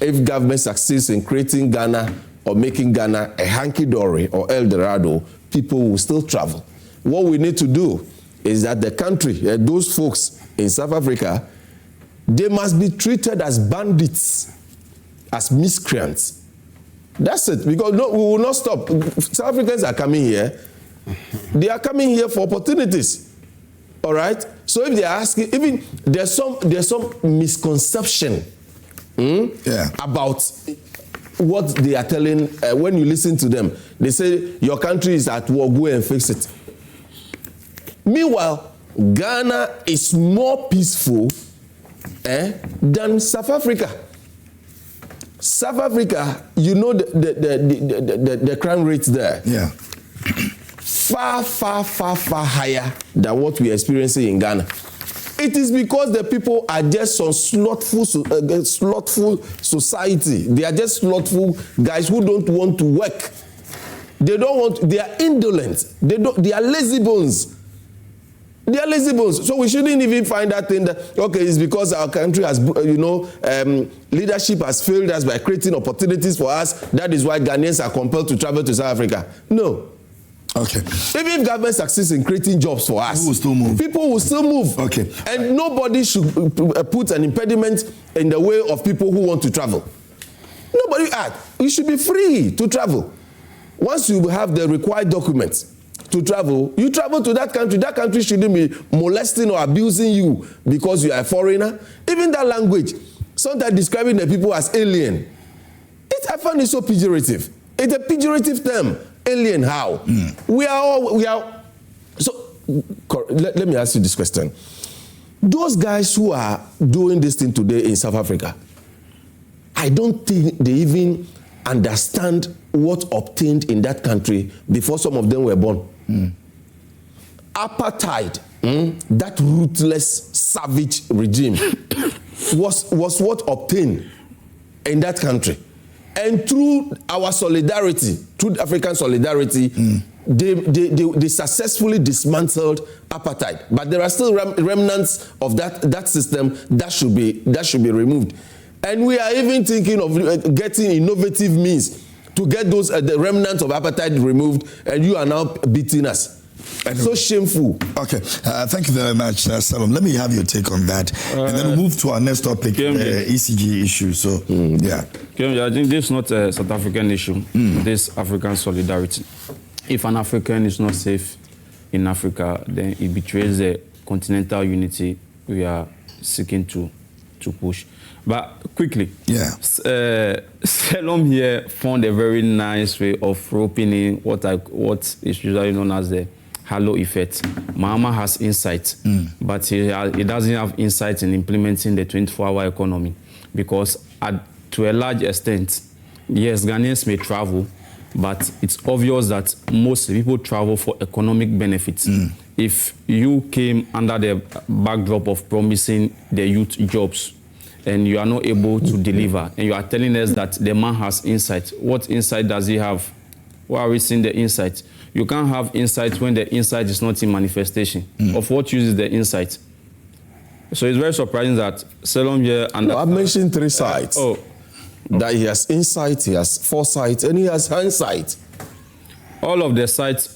if government succeeds in creating Ghana or making Ghana a hanky-dory or El Dorado, people will still travel. What we need to do is that the country, those folks in South Africa, they must be treated as bandits, as miscreants. That's it, because no, we will not stop. South Africans are coming here. They are coming here for opportunities. All right? So if they are asking, even there's some misconception about what they are telling. When you listen to them, they say your country is at war, go and fix it. Meanwhile, Ghana is more peaceful than South Africa. South Africa, you know the crime rate there. Yeah. Far higher than what we are experiencing in Ghana. It is because the people are just some slothful society. They are just slothful guys who don't want to work. They don't want. They are indolent. They are lazy bones. They are lazy bones. So we shouldn't even find that thing that, okay, it's because our country has, leadership has failed us by creating opportunities for us. That is why Ghanaians are compelled to travel to South Africa. No. Okay. Even if government succeeds in creating jobs for us, people will still move. Okay. And nobody should put an impediment in the way of people who want to travel. Nobody. You should be free to travel. Once you have the required documents to travel, you travel to that country. That country shouldn't be molesting or abusing you because you are a foreigner. Even that language, sometimes describing the people as alien, I find it so pejorative. It's a pejorative term. Alien, how? We are. So, let me ask you this question. Those guys who are doing this thing today in South Africa, I don't think they even understand what obtained in that country before some of them were born. Apartheid, that ruthless, savage regime, was what obtained in that country. And through our solidarity, through African solidarity, they successfully dismantled apartheid. But there are still remnants of that system that should be removed. And we are even thinking of getting innovative means to get the remnants of apartheid removed, and you are now beating us. So shameful. Okay, thank you very much, Selorm. Let me have your take on that, and then we'll move to our next topic, ECG issue. So, yeah. I think this is not a South African issue. This African solidarity. If an African is not safe in Africa, then it betrays the continental unity we are seeking to push. But quickly, Selorm here found a very nice way of roping in what is usually known as the halo effect. Mahama has insight, but he doesn't have insight in implementing the 24-hour economy, because to a large extent, yes, Ghanaians may travel, but it's obvious that most people travel for economic benefits. If you came under the backdrop of promising the youth jobs, and you are not able to deliver, and you are telling us that the man has insight, what insight does he have? Why are we seeing the insight? You can't have insight when the insight is not in manifestation. Of what use is the insight? So it's very surprising that Selorm here... I've mentioned 3 sides. That he has insight, he has foresight, and he has hindsight. All of the sites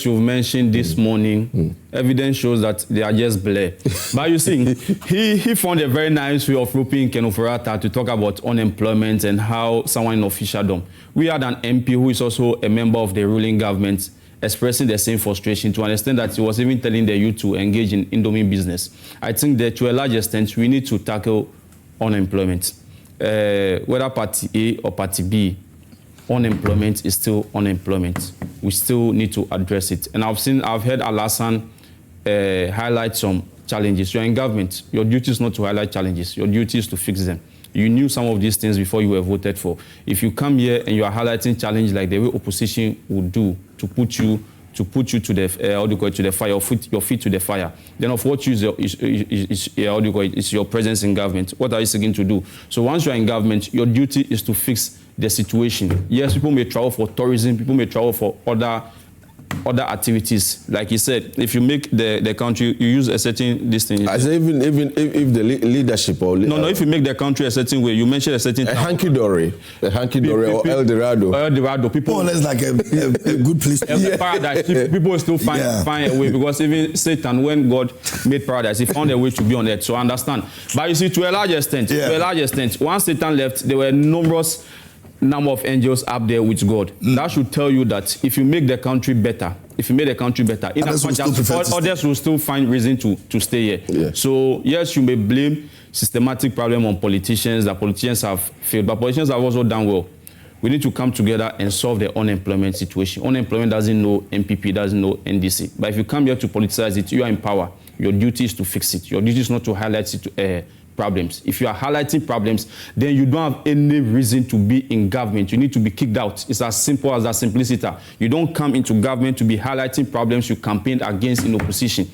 you've mentioned this morning, evidence shows that they are just blur. But you see, he found a very nice way of roping Ken Ofori-Atta to talk about unemployment and how someone in officialdom. We had an MP who is also a member of the ruling government expressing the same frustration, to understand that he was even telling the youth to engage in Indomie business. I think that to a large extent, we need to tackle unemployment. Whether party A or party B, unemployment is still unemployment. We still need to address it. And I've heard Alhassan highlight some challenges. You're in government. Your duty is not to highlight challenges. Your duty is to fix them. You knew some of these things before you were voted for. If you come here and you are highlighting challenges like the way opposition would do to put you to the fire, your feet to the fire, then of what use is your presence in government? What are you seeking to do? So once you are in government, your duty is to fix the situation. Yes, people may travel for tourism, people may travel for other other activities. Like you said, if you make the country, you use a certain distance. I say even if the leadership or no, if you make the country a certain way, you mention a certain hanky-dory or El Dorado. People, more or less like a good place. Paradise. People still find a way, because even Satan, when God made paradise, he found a way to be on earth. So I understand. But you see, to a large extent, once Satan left, there were numerous number of angels up there with God. That should tell you that if you make the country better, in as much as others will still find reason to stay here. Yeah. So yes, you may blame systematic problem on politicians, that politicians have failed, but politicians have also done well. We need to come together and solve the unemployment situation. Unemployment doesn't know MPP, doesn't know NDC. But if you come here to politicize it, you are in power. Your duty is to fix it. Your duty is not to highlight problems. If you are highlighting problems, then you don't have any reason to be in government. You need to be kicked out. It's as simple as that, simplicity. You don't come into government to be highlighting problems you campaigned against in opposition.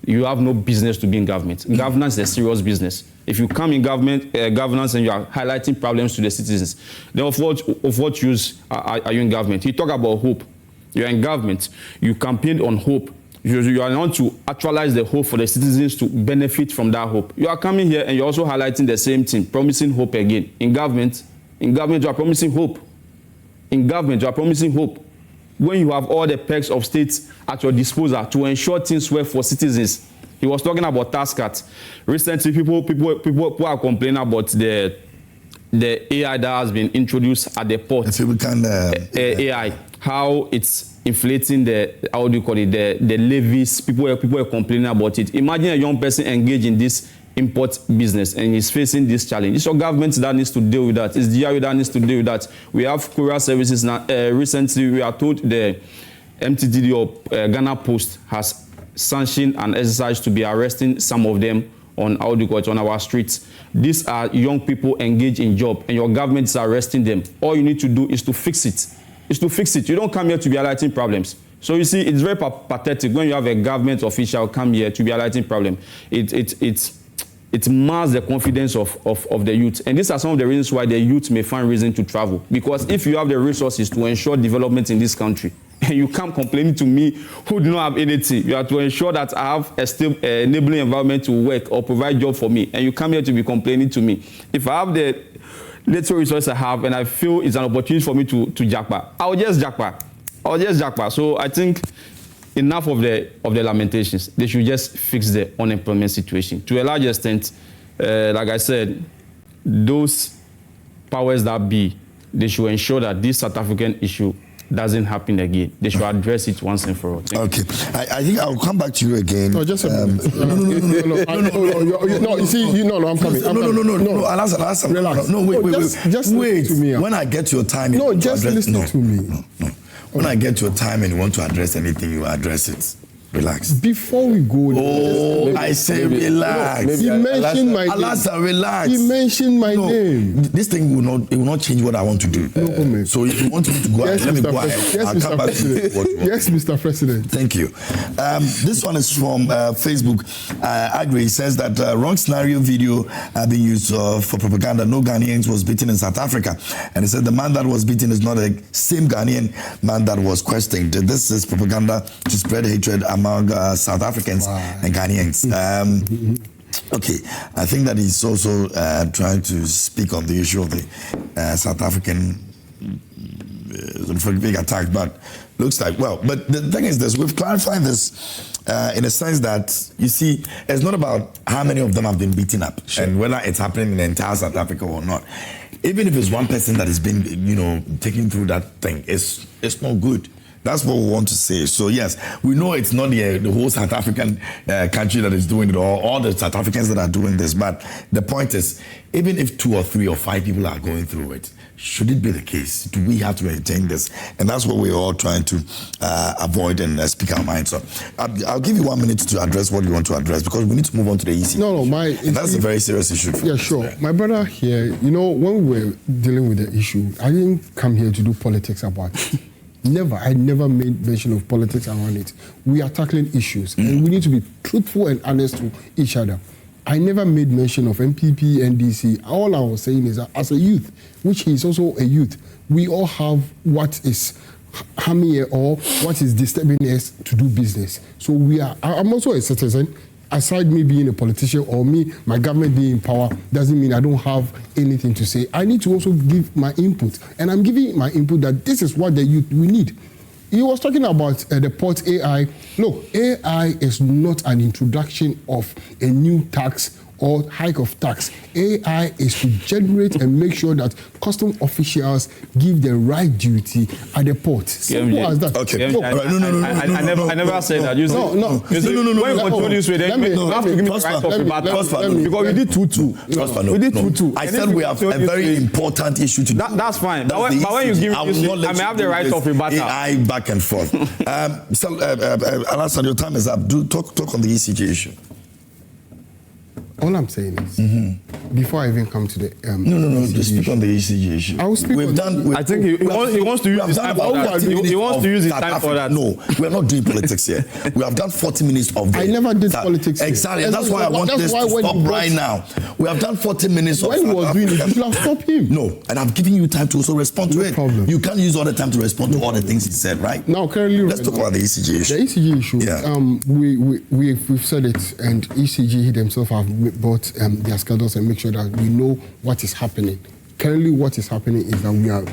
You have no business to be in government. Governance is a serious business. If you come in governance and you are highlighting problems to the citizens, then of what use are you in government? You talk about hope. You are in government. You campaigned on hope. You are not to actualize the hope for the citizens to benefit from that hope. You are coming here and you're also highlighting the same thing, promising hope again. In government, you are promising hope. In government, you are promising hope. When you have all the perks of states at your disposal to ensure things work for citizens. He was talking about tax cuts. Recently, people are complaining about the AI that has been introduced at the port. AI, how it's inflating the levies. People are complaining about it. Imagine a young person engaged in this import business and is facing this challenge. It's your government that needs to deal with that. It's the DRU that needs to deal with that. We have courier services now. Recently, we are told the MTDD of Ghana Post has sanctioned an exercise to be arresting some of them on our streets. These are young people engaged in job, and your government is arresting them. All you need to do is to fix it. You don't come here to be highlighting problems. So you see, it's very pathetic when you have a government official come here to be highlighting problem. It mars the confidence of the youth. And these are some of the reasons why the youth may find reason to travel. Because if you have the resources to ensure development in this country, and you come complaining to me who do not have anything, you have to ensure that I have a stable, enabling environment to work or provide job for me, and you come here to be complaining to me. If I have the little resources I have and I feel it's an opportunity for me to jackpot, I'll just jackpot. So I think enough of the lamentations. They should just fix the unemployment situation. To a large extent, like I said, those powers that be, they should ensure that this South African issue doesn't happen again. They should address it once and for all. Okay. I think I'll come back to you again. No, just a minute. No, you see, I'm coming. No, Alhassan, relax. No, wait. Just wait to me. When I get your time, no, just listen to me. No. When I get your time and you want to address anything, you address it. Relax. Before we go, I say relax. He mentioned my name. Alhassan, relax. He mentioned my name. This thing will not change what I want to do. No comment. So if you want me to go ahead, let me go ahead. Yes, I'll come back to you. Yes, Mr. President. Thank you. This one is from Facebook. Agri says that wrong scenario video being used for propaganda. No Ghanaians was beaten in South Africa. And he said the man that was beaten is not the same Ghanaian man that was questioned. This is propaganda to spread hatred among South Africans and Ghanaians. Okay, I think that he's also trying to speak on the issue of the South African big attack, but looks like, but the thing is this, we've clarified this in a sense that, you see, it's not about how many of them have been beaten up and whether it's happening in the entire South Africa or not. Even if it's one person that has been, taken through that thing, it's not good. That's what we want to say. So yes, we know it's not the whole South African country that is doing it, or all the South Africans that are doing this. But the point is, even if 2 or 3 or 5 people are going through it, should it be the case? Do we have to maintain this? And that's what we're all trying to avoid and speak our minds on. I'll give you 1 minute to address what you want to address, because we need to move on to the EC. That's a very serious issue. Yeah, sure. My brother here, when we were dealing with the issue, I didn't come here to do politics about it. I never made mention of politics around it. We are tackling issues, and we need to be truthful and honest to each other. I never made mention of MPP, NDC. All I was saying is that as a youth, which he is also a youth, we all have what is harming or what is disturbing us to do business. So I'm also a citizen. Aside me being a politician or my government being in power, doesn't mean I don't have anything to say. I need to also give my input. And I'm giving my input that this is what the youth we need. He was talking about the port AI. Look, AI is not an introduction of a new tax or hike of tax. AI is to generate and make sure that custom officials give the right duty at the port. Simple as that. Okay. No, I never said that. No. When you control this way, then you have to give me the right of rebuttal. Because we did 2-2. We did 2-2. I said we have a very important issue to do. That's fine. But when you give me this, I may have the right of rebuttal. AI back and forth. Alhassan, your time is up. Talk on the ECG issue. All I'm saying is, before I even come to the no, just speak on the ECG issue. I will speak. I think he wants to use his time for that. He wants to use his time for that. No, we are not doing politics here. We have done 40 minutes of. I never did politics. Exactly. That's why I want this to stop right now. We have done 40 minutes of. When he was doing it, you should have stopped him. No, and I'm giving you time to also respond to it. Problem. You can't use all the time to respond to all the things he said, right? Now, currently, let's talk about the ECG issue. The ECG issue. Yeah. We've said it, and ECG themselves have brought their schedules and make sure that we know what is happening. Currently, what is happening is that we are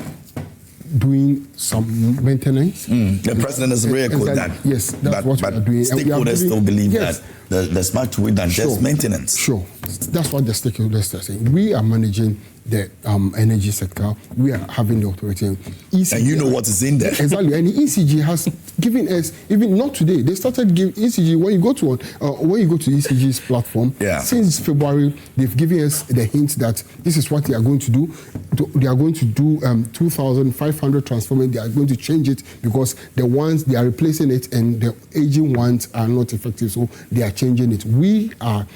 doing some maintenance. The president has reechoed that. Yes, that's what we are doing. Stakeholders still believe that there's much to it than just maintenance. Sure, that's what the stakeholders are saying. We are managing the energy sector. We are having the authority. ECG, and you know what is in there. Exactly, and the ECG has given us, even not today, they started giving ECG, when you go to ECG's platform, since February, they've given us the hint that this is what they are going to do. They are going to do 2,500 transformers. They are going to change it because the ones, they are replacing it and the aging ones are not effective, so they are changing it. We are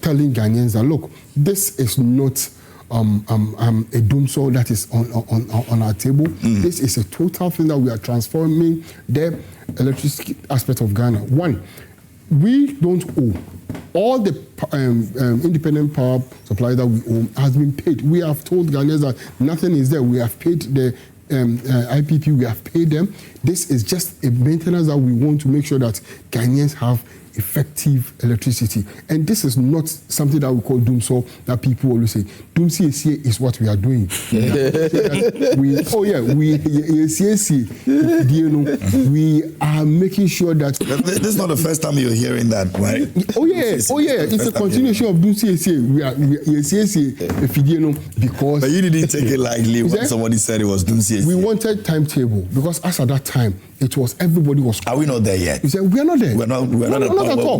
telling Ghanaians that, look, this is not a doom saw that is on our table. This is a total thing that we are transforming the electricity aspect of Ghana. One, we don't owe. All the independent power supply that we own has been paid. We have told Ghanaians that nothing is there. We have paid the IPP, we have paid them. This is just a maintenance that we want to make sure that Ghanaians have effective electricity. And this is not something that we call doomsaw that people always say. Doomsaw is what we are doing. We are making sure that... This is not the first time you're hearing that, right? It's a continuation of doomsaw. Because... But you didn't take it lightly when somebody said it was doomsaw. We wanted timetable because as at that time, it was everybody was... Are we not there yet? You said, we are not there. We're not at all.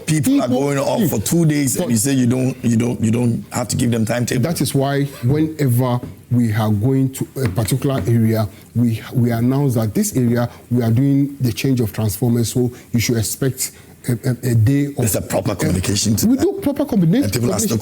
People are going off for 2 days and you say you don't have to give them timetable. That is why whenever we are going to a particular area, we announce that this area, we are doing the change of transformers, so you should expect a day of... There's a proper communication to we that. do proper communication. And people are still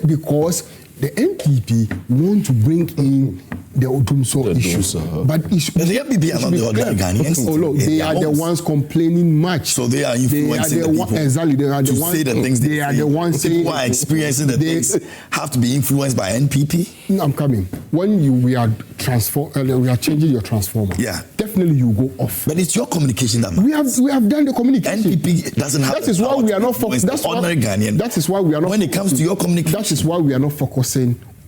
because the NPP want to bring in the Odumso issue. But the NPP are not the other Ghanaians. They are the ones complaining much. So they are influencing the people. Exactly. They are the ones say the things they are the ones saying. People are experiencing the things have to be influenced by NPP. I'm coming. When we are changing your transformer. Yeah. Definitely you go off. But it's your communication that matters. We have done the communication. NPP doesn't have. That is why we are not focused. That's ordinary Ghanaian. That is why we are not. When it comes to your communication. That is why we are not focusing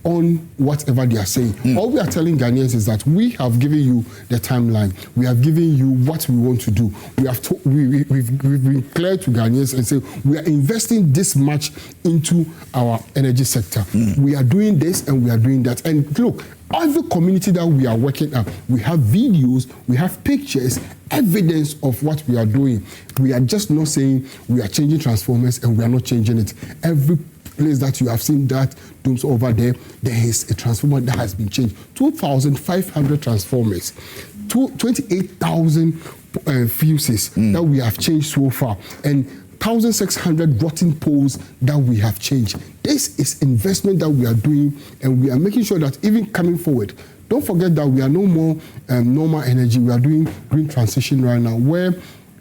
on whatever they are saying. All we are telling Ghanaians is that we have given you the timeline. We have given you what we want to do. We've been clear to Ghanaians and say we are investing this much into our energy sector. We are doing this and we are doing that. And look, every community that we are working at, we have videos, we have pictures, evidence of what we are doing. We are just not saying we are changing transformers and we are not changing it. Every place that you have seen that dooms over there is a transformer that has been changed. 2,500 transformers, 28,000 fuses that we have changed so far, and 1,600 rotten poles that we have changed. This is investment that we are doing, and we are making sure that even coming forward, don't forget that we are no more normal energy. We are doing green transition right now, where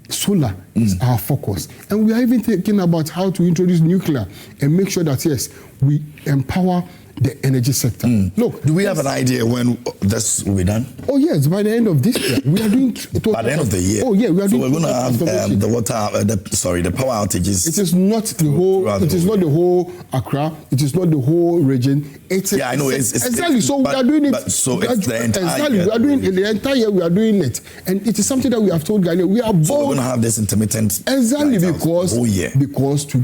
solar is our focus. And we are even thinking about how to introduce nuclear and make sure that, yes, we empower the energy sector. Look, do we have an idea when this will be done? Oh yes, by the end of this year, we are doing. By the end of the year. Oh yeah, we are so doing. we're going to have the water. The power outages. It is not the whole. It is not the whole Accra. It is not the whole region. It's I know. It's exactly. So we are doing it. So it's the entire. Exactly. Year. We are doing the entire year. We are doing it, and it is something that we have told Ghanaians. We are bold. So we're going to have this intermittent. Exactly, because to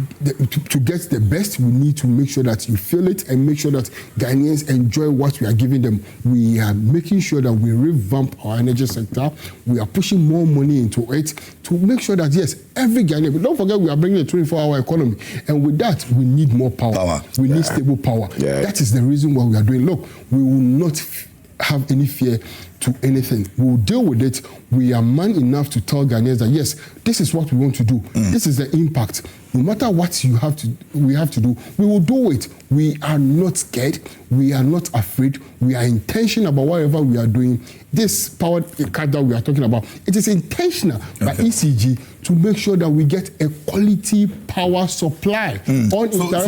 get the best, we need to make sure that you feel it and make sure that Ghanaians enjoy what we are giving them. We are making sure that we revamp our energy sector. We are pushing more money into it to make sure that, yes, every Ghanaian, but don't forget we are bringing a 24-hour economy. And with that, we need more power. We need stable power. Yeah. That is the reason why we are doing. Look, we will not have any fear to anything. We will deal with it. We are man enough to tell Ghanaians that, yes, this is what we want to do. This is the impact. No matter what we have to do, we will do it. We are not scared. We are not afraid. We are intentional about whatever we are doing. This power cut that we are talking about, it is intentional by ECG to make sure that we get a quality power supply. So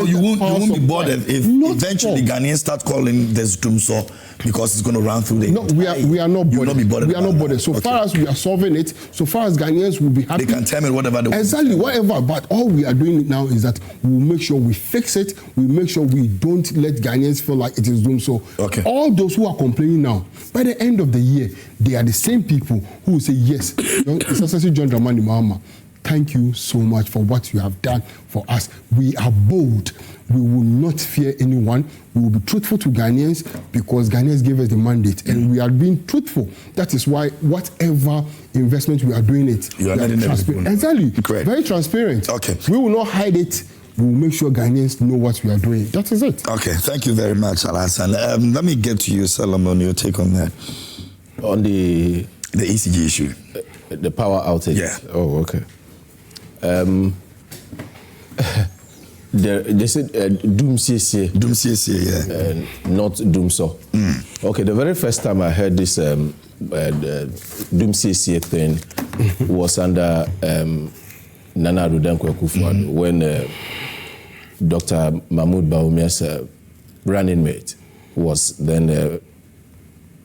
you won't be bothered if eventually Ghanaians start calling this Dumso because it's going to run through the. No, we are not bothered. You'll not be bothered. We are not bothered. So far as we are solving it, so far as Ghanaians will be happy. They can tell me whatever they want. Exactly, whatever. But all we are doing now is that we will make sure we fix it. We make sure we don't let Ghanaians feel like it is Dumso. Okay. All those who are complaining now, by the end of the year, they are the same people who will say, yes, Excellency John Dramani Mahama, thank you so much for what you have done for us. We are bold. We will not fear anyone. We will be truthful to Ghanaians because Ghanaians gave us the mandate and we are being truthful. That is why whatever investment we are doing it, you are letting transparent. Exactly. Correct. Very transparent. Okay. We will not hide it. We will make sure Ghanaians know what we are doing. That is it. Okay. Thank you very much, Alhassan. Let me get to you, Selorm, your take on that. On the ECG issue. The power outage. Yeah. Oh, okay. They said Doomsie, yeah. not Doomso. Okay, the very first time I heard this Doomsie thing was under Nana Addo Dankwa-Akufo-Addo when Dr. Mahmoud Bawumia's running mate was then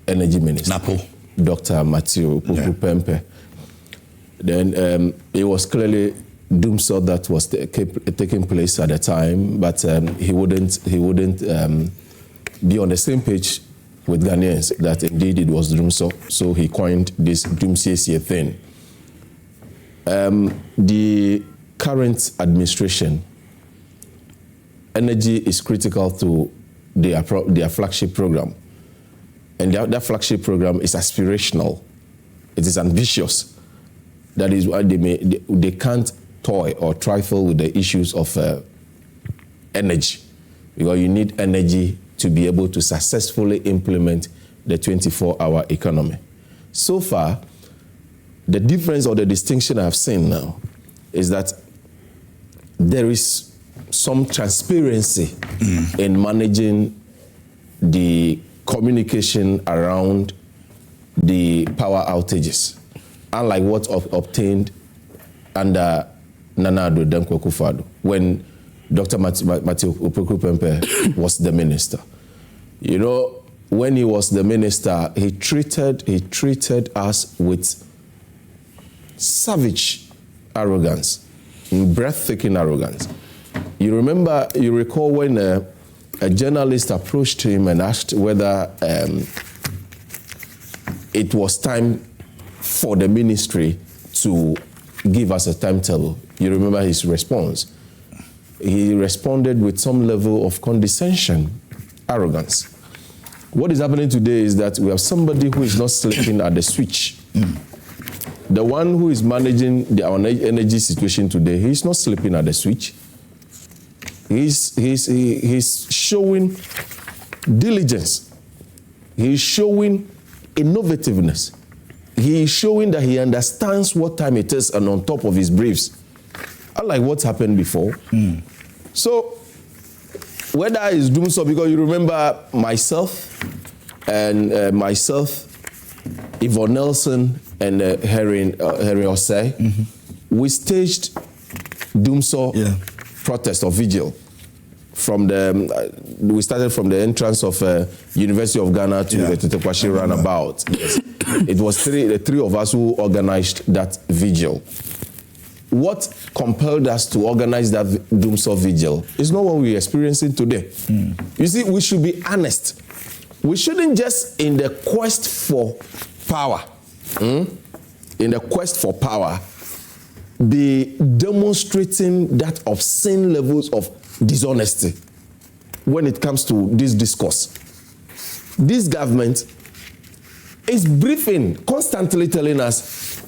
energy minister. Napo. Dr. Matthew Pempe. Then it was clearly Doomso that was taking place at the time, but he wouldn't be on the same page with Ghanaians that indeed it was Doomso. So he coined this Doomsie thing. The current administration, energy is critical to their flagship program. And that flagship program is aspirational. It is ambitious. That is why they can't toy or trifle with the issues of energy, because you need energy to be able to successfully implement the 24-hour economy. So far, the difference or the distinction I've seen now is that there is some transparency in managing the communication around the power outages, unlike what obtained under Nana Addo Dankwa-Akufo-Addo when Dr. Matthew Pempe was the minister. You know, when he was the minister, he treated us with savage arrogance, breathtaking arrogance. You recall when a journalist approached him and asked whether it was time for the ministry to give us a timetable. You remember his response. He responded with some level of condescension, arrogance. What is happening today is that we have somebody who is not sleeping at the switch. The one who is managing our energy situation today, he's not sleeping at the switch. He's showing diligence. He's showing innovativeness. He's showing that he understands what time it is and on top of his briefs. Unlike what's happened before. So, whether it's Doomso, because you remember myself, Yvonne Nelson, and Harry Osei, we staged Doomso protest or vigil we started from the entrance of University of Ghana to the Tetekwashi roundabout. Yes. It was the three of us who organized that vigil. What compelled us to organize that Doomsday vigil is not what we're experiencing today. You see, we should be honest. We shouldn't just, in the quest for power, be demonstrating that obscene levels of dishonesty when it comes to this discourse. This government is briefing, constantly telling us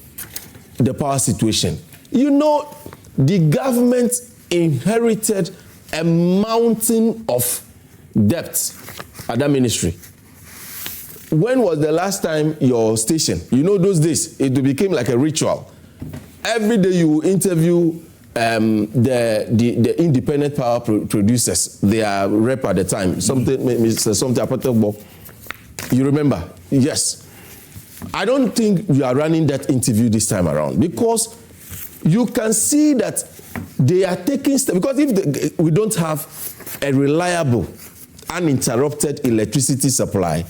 the power situation. You know, the government inherited a mountain of debts at that ministry. When was the last time your station, you know those days, it became like a ritual. Every day you interview the independent power producers, their rep at the time, something you remember? Yes. I don't think we are running that interview this time around because you can see that they are taking steps. Because if we don't have a reliable, uninterrupted electricity supply,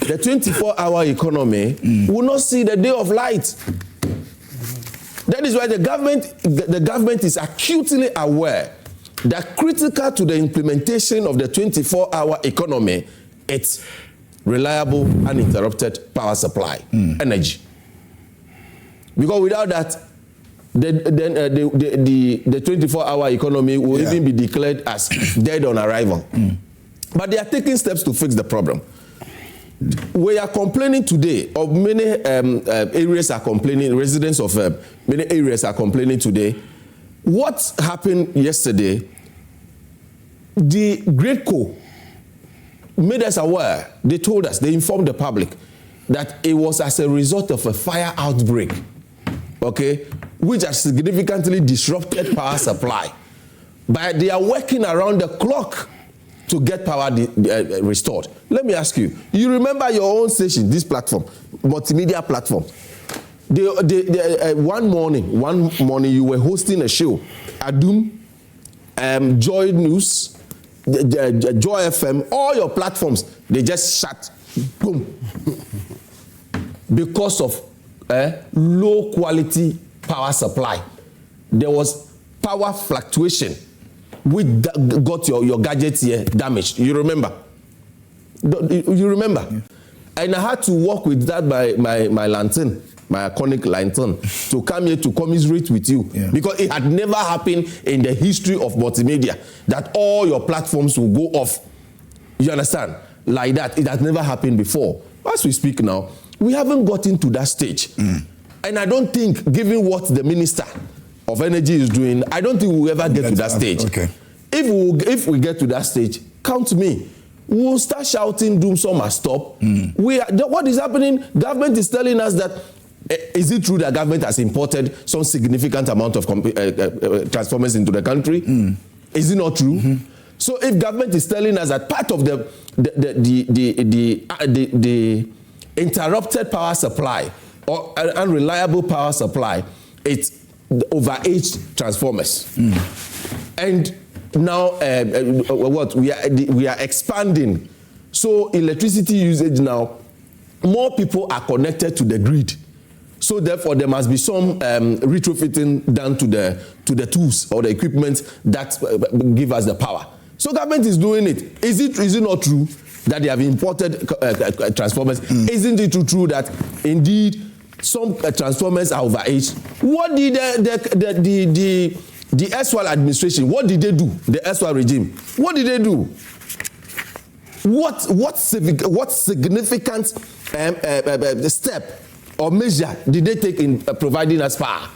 the 24-hour economy will not see the day of light. That is why the government is acutely aware that critical to the implementation of the 24-hour economy, it's reliable, uninterrupted power supply, energy. Because without that, the 24-hour economy will even be declared as dead on arrival. But they are taking steps to fix the problem. We are complaining today, or many areas are complaining, residents of many areas are complaining today. What happened yesterday, the GREDCO made us aware, they told us, they informed the public that it was as a result of a fire outbreak, okay, which has significantly disrupted power supply. But they are working around the clock to get power restored. Let me ask you, you remember your own station, this platform, multimedia platform. One morning you were hosting a show, Adum, Joy News, Joy FM, all your platforms, they just shut, boom, because of low quality power supply. There was power fluctuation, which got your gadgets here damaged. You remember? You remember? Yeah. And I had to work with that my lantern, my iconic lantern, to come here to commiserate with you. Yeah. Because it had never happened in the history of multimedia that all your platforms will go off. You understand? Like that. It has never happened before. As we speak now, we haven't gotten to that stage. And I don't think, given what the Minister of Energy is doing, I don't think we'll ever get to that stage. Okay. If we get to that stage, count me. We'll start shouting, Doomsday must stop. What is happening? Government is telling us that, is it true that government has imported some significant amount of transformers into the country? Is it not true? So if government is telling us that part of the interrupted power supply or unreliable power supply, it's the overaged transformers. And now we are expanding. So electricity usage now, more people are connected to the grid. So therefore there must be some retrofitting done to the tools or the equipment that give us the power. So government is doing it. Is it not true that they have imported transformers? Isn't it true that indeed some transformers are overaged? What did the erstwhile administration, what did they do? The erstwhile regime, what did they do? What significant step or measure did they take in providing us power?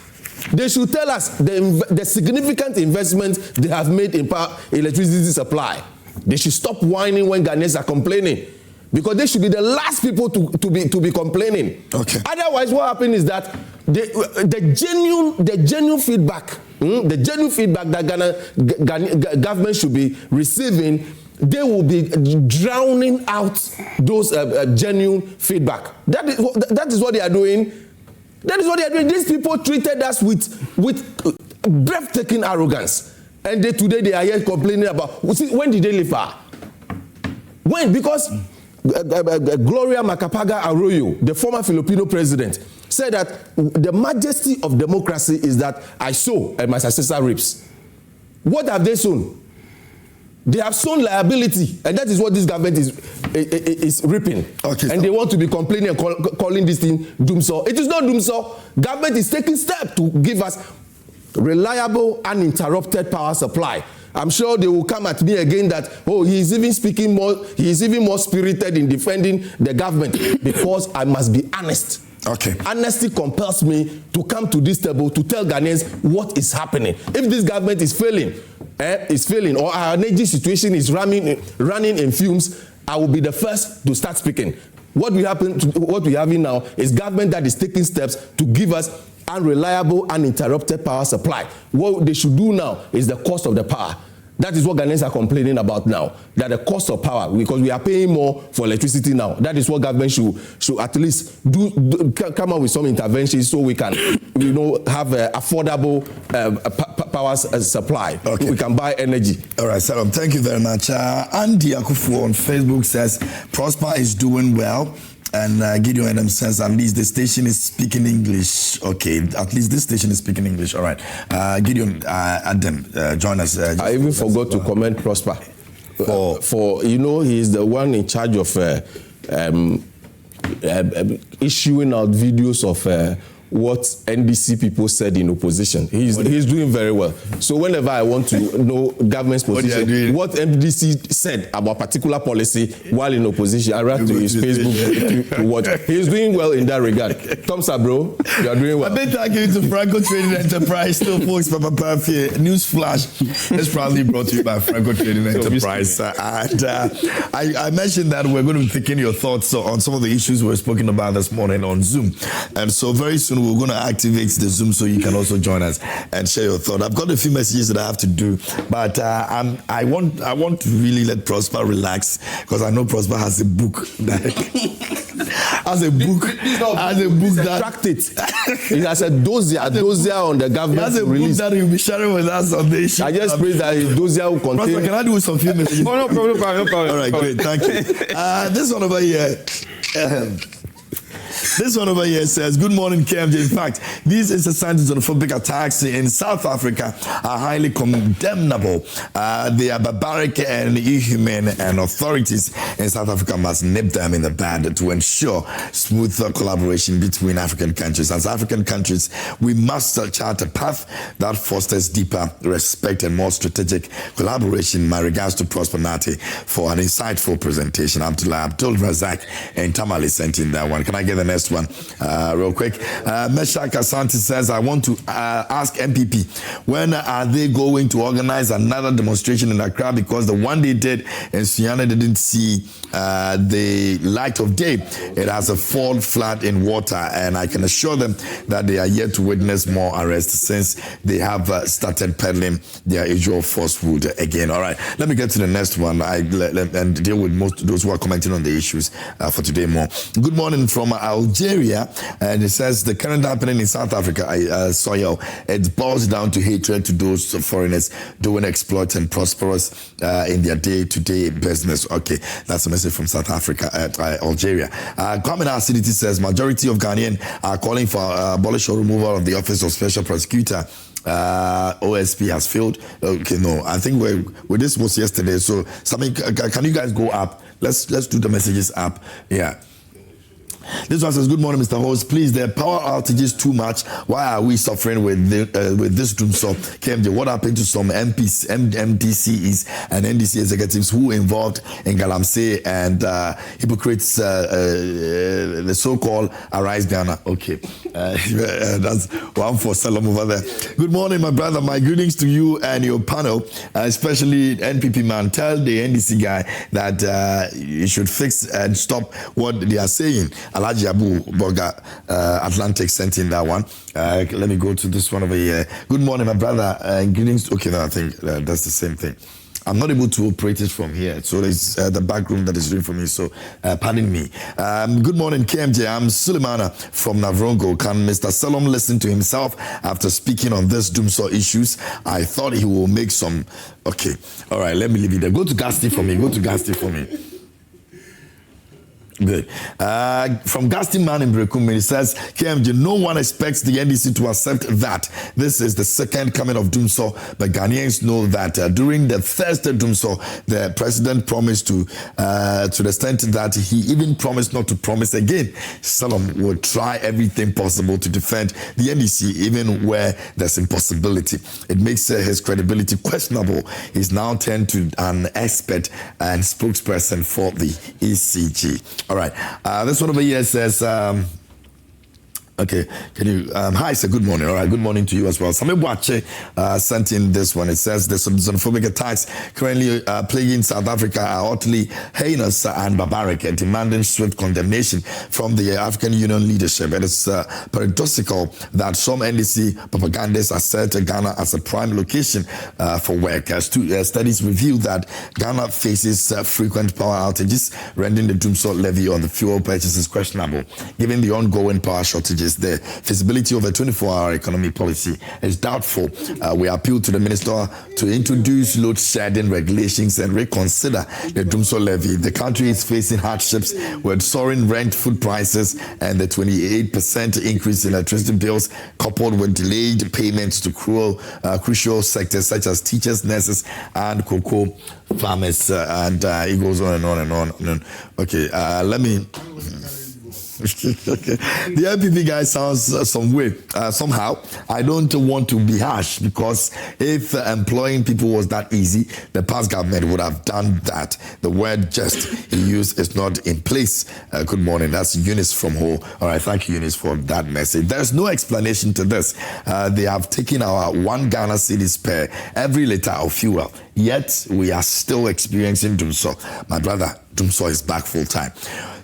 They should tell us the significant investment they have made in power electricity supply. They should stop whining when Ghanaians are complaining, because they should be the last people to be complaining. Okay. Otherwise, what happens is that the genuine feedback, that Ghana government should be receiving, they will be drowning out those genuine feedback. That is what they are doing. That is what they are doing. These people treated us with breathtaking arrogance. And today they are here complaining about, when did they leave her? When? Because Gloria Macapagal Arroyo, the former Filipino president, said that the majesty of democracy is that I sow and my successor reaps. What have they sown? They have sown liability, and that is what this government is reaping. Okay, and they want to be complaining and calling this thing doomsaw. It is not doomsaw. Government is taking steps to give us reliable, uninterrupted power supply. I'm sure they will come at me again that, oh, he is even more spirited in defending the government, because I must be honest. Okay. Honesty compels me to come to this table to tell Ghanaians what is happening. If this government is failing, or our energy situation is running in fumes, I will be the first to start speaking. What we have now is government that is taking steps to give us unreliable, uninterrupted power supply. What they should do now is the cost of the power. That is what Ghanaians are complaining about now, that the cost of power, because we are paying more for electricity now. That is what government should at least come up with some interventions so we can, have affordable power supply. Okay. We can buy energy. All right, Selorm, thank you very much. Andy Akufu on Facebook says, Prosper is doing well. And Gideon Adam says, at least the station is speaking English. Okay, at least this station is speaking English. All right. Gideon Adam, join us. I even forgot to comment Prosper. For he is the one in charge of issuing out videos of what NDC people said in opposition. He's doing very well. So whenever I want to know government's position, what NDC said about particular policy while in opposition, I write to his Facebook to watch. He's doing well in that regard. Thumbs up, bro. You are doing well. A big thank you to Franco Trading Enterprise. Still, folks, Papa Perfect. News flash is proudly brought to you by Franco Trading Enterprise. I mentioned that we're going to be taking your thoughts on some of the issues we're speaking about this morning on Zoom. And so very soon, we're going to activate the Zoom so you can also join us and share your thought. I've got a few messages that I have to do, but I want to really let Prosper relax, because I know Prosper has a book that has a book that tracked it. He has a dossier on the government. He has a book that he'll be sharing with us on the issue. I just pray that his dossier will contain. Prosper, can I do some few messages? Oh, no problem. All right, great, thank you. This one over here. This one over here says, good morning, KMJ. In fact, these incessant xenophobic attacks in South Africa are highly condemnable. They are barbaric and inhumane, and authorities in South Africa must nip them in the bud to ensure smoother collaboration between African countries. As African countries, we must chart a path that fosters deeper respect and more strategic collaboration. My regards to Prosper Nati for an insightful presentation. Abdulai, Abdul Razak, and Tamale sent in that one. Can I get the next one real quick? Meshach Asante says, I want to ask MPP, when are they going to organize another demonstration in Accra, because the one they did in Sunyani didn't see the light of day. It has a fall flat in water, and I can assure them that they are yet to witness more arrests since they have started peddling their usual falsehood again. All right, let me get to the next one and deal with most of those who are commenting on the issues for today more. Good morning from Algeria, and it says the current happening in South Africa, soil, it boils down to hatred to those foreigners doing exploits and prosperous in their day-to-day business. Okay, that's a message from South Africa, Algeria. Kwame Acidity says majority of Ghanaians are calling for abolish or removal of the Office of Special Prosecutor. OSP has failed. Okay, no, I think this was yesterday. So, something, can you guys go up? Let's do the messages up. Yeah. This one says, good morning, Mr. Host. Please, the power outage is too much. Why are we suffering with this doomsaw? KMJ, what happened to some MPs, MDCs, and NDC executives who involved in Galamsey and hypocrites, the so-called Arise Ghana? Okay, that's one for Selorm over there. Good morning, my brother. My greetings to you and your panel, especially NPP man. Tell the NDC guy that you should fix and stop what they are saying. Alhaji Abu Boga Atlantic sent in that one. Let me go to this one over here. Good morning, my brother. Greetings. Okay, no, I think that's the same thing. I'm not able to operate it from here. So it's the back room that is doing for me. So pardon me. Good morning, KMJ. I'm Suleimana from Navrongo. Can Mr. Selorm listen to himself after speaking on this doomsaw issues? I thought he will make some. Okay. All right. Let me leave it there. Go to Gasti for me. Good. From Gasti Man in Brekumene, he says, KMJ, no one expects the NDC to accept that. This is the second coming of doomsaw, but Ghanaians know that during the first doomsaw, the president promised to the extent that he even promised not to promise again. Selorm will try everything possible to defend the NDC, even where there's impossibility. It makes his credibility questionable. He's now turned to an expert and spokesperson for the ECG. All right. This one over here says, okay, can you, hi, sir, good morning. All right, good morning to you as well. Same Boache sent in this one. It says the xenophobic attacks currently plaguing South Africa are utterly heinous and barbaric, demanding swift condemnation from the African Union leadership. It is paradoxical that some NDC propagandists assert Ghana as a prime location for work. Studies reveal that Ghana faces frequent power outages, rendering the doomsaw levy on the fuel purchases questionable. Given the ongoing power shortages, the feasibility of a 24-hour economy policy is doubtful. We appeal to the minister to introduce load shedding regulations and reconsider the doomsaw levy. The country is facing hardships with soaring rent, food prices, and the 28% increase in electricity bills, coupled with delayed payments to crucial sectors such as teachers, nurses, and cocoa farmers. And it goes on and on and on. Okay, let me. The NPP guy sounds some way. Somehow, I don't want to be harsh, because if employing people was that easy, the past government would have done that. The word just he used is not in place. Good morning. That's Eunice from Ho. All right, thank you, Eunice, for that message. There's no explanation to this. They have taken our 1 Ghana cedis per every liter of fuel, yet we are still experiencing doomsaw. My brother, doomsaw is back full time.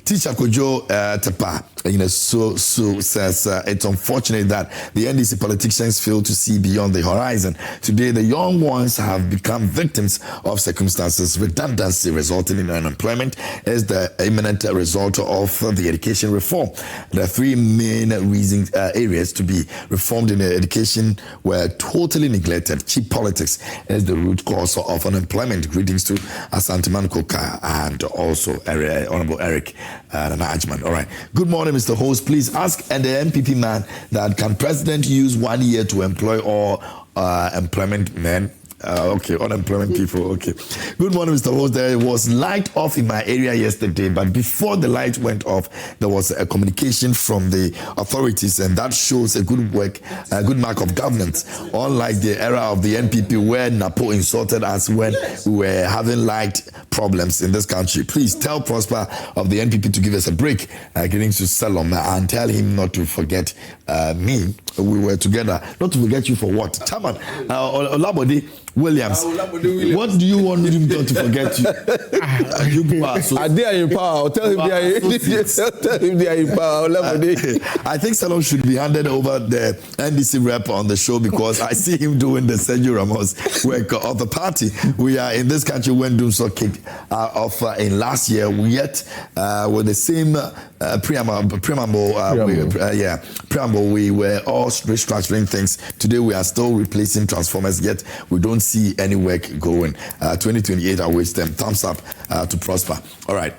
Teacher Kojo Tepa, says it's unfortunate that the NDC politicians fail to see beyond the horizon. Today, the young ones have become victims of circumstances. Redundancy resulting in unemployment is the imminent result of the education reform. The 3 main areas to be reformed in the education were totally neglected. Cheap politics is the root cause of unemployment. Greetings to Asante Koka and also Honorable Eric Nana Ajman. All right. Good morning, Mr. Host. Please ask the NPP man that can president use 1 year to employ all employment men? Okay, unemployment people. Okay. Good morning, Mr. Host. There was light off in my area yesterday, but before the light went off, there was a communication from the authorities, and that shows a good mark of governance. Unlike the era of the NPP, where Napo insulted us when we were having light problems in this country. Please tell Prosper of the NPP to give us a break. Getting to Selorm, and tell him not to forget me. We were together. Not to forget you for what? Chairman, Olabode Williams, what do you want me to forget you? Are they in power? Tell him they are in power. I think Selorm should be handed over the NDC rep on the show, because I see him doing the Sergio Ramos work of the party. We are in this country when doomsaw kicked off in last year, yet with the same preamble, we were all restructuring things. Today we are still replacing transformers, yet we don't see any work going. 2028, I wish them thumbs up to Prosper. All right.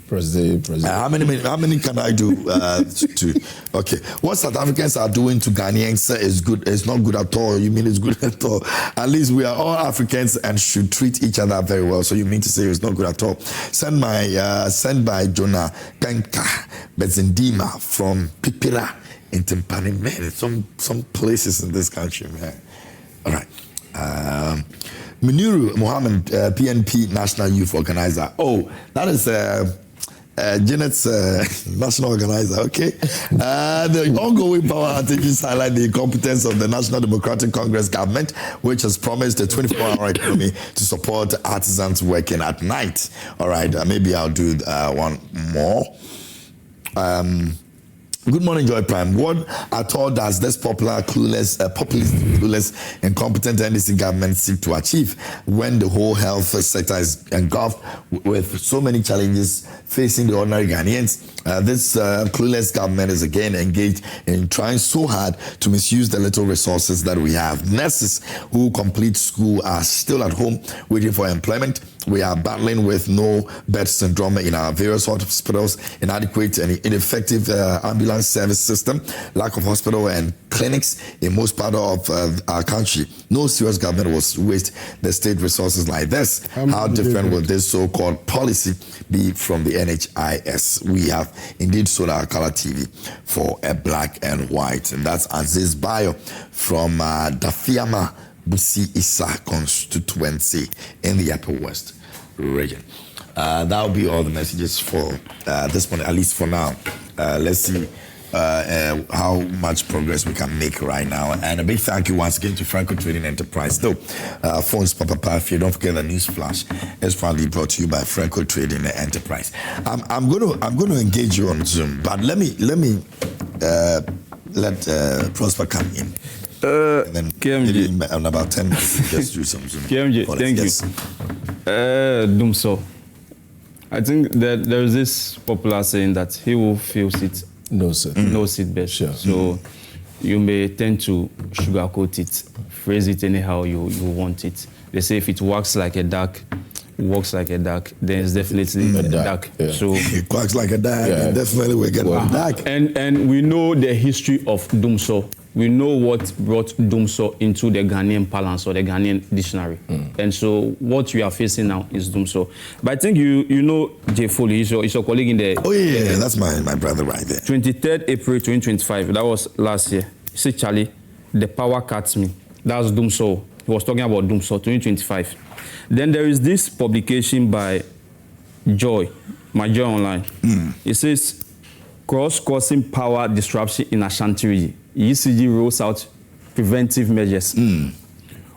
President. How many can I do? Okay. What South Africans are doing to Ghanaians is good. It's not good at all. You mean it's good at all? At least we are all Africans and should treat each other very well. So you mean to say it's not good at all? Send by Jonah Kanka Bezindima from Pipira in Timpani. Man, some places in this country, man. All right. Muniru Mohammed, PNP National Youth Organizer. Oh, that is Janet's national organizer, okay? The ongoing power outages highlight the incompetence of the National Democratic Congress government, which has promised a 24-hour economy to support artisans working at night. All right, maybe I'll do one more. Good morning, Joy Prime. What at all does this populist, clueless, incompetent NDC government seek to achieve when the whole health sector is engulfed with so many challenges facing the ordinary Ghanaians? This clueless government is again engaged in trying so hard to misuse the little resources that we have. Nurses who complete school are still at home waiting for employment. We are battling with no bed syndrome in our various hospitals, inadequate and ineffective ambulance service system, lack of hospital and clinics in most part of our country. No serious government will waste the state resources like this. How different will this so-called policy be from the NHIS? We have indeed sold our color TV for a black and white, and that's Aziz Bayo from Dafiama Busi Issa constituency in the Upper West region. That'll be all the messages for this morning, at least for now. Let's see how much progress we can make right now. And a big thank you once again to Franco Trading Enterprise. Though phones Papa, if you don't forget the news flash is proudly brought to you by Franco Trading Enterprise. I'm going to engage you on Zoom, but let Prosper come in. And then maybe in about 10 minutes, just do some Zoom. KMJ, thank you. Dumso. I think that there is this popular saying that he who feels it knows it best. Sure. So you may tend to sugarcoat it, phrase it anyhow you want it. They say if it works like a duck, then it's definitely a duck. Yeah. So it quacks like a duck, definitely we're getting a duck. And we know the history of Dumso. We know what brought Dumso into the Ghanaian parlance or the Ghanaian dictionary. And so what we are facing now is Dumso. But I think you know Jay Foley, he's your colleague in the... Oh yeah, that's my brother right there. 23rd April 2025, that was last year. You see, Charlie, the power cuts me. That's Dumso. He was talking about Dumso 2025. Then there is this publication by Joy, my Joy Online. It says, cross-causing power disruption in Ashanti region. ECG rolls out preventive measures.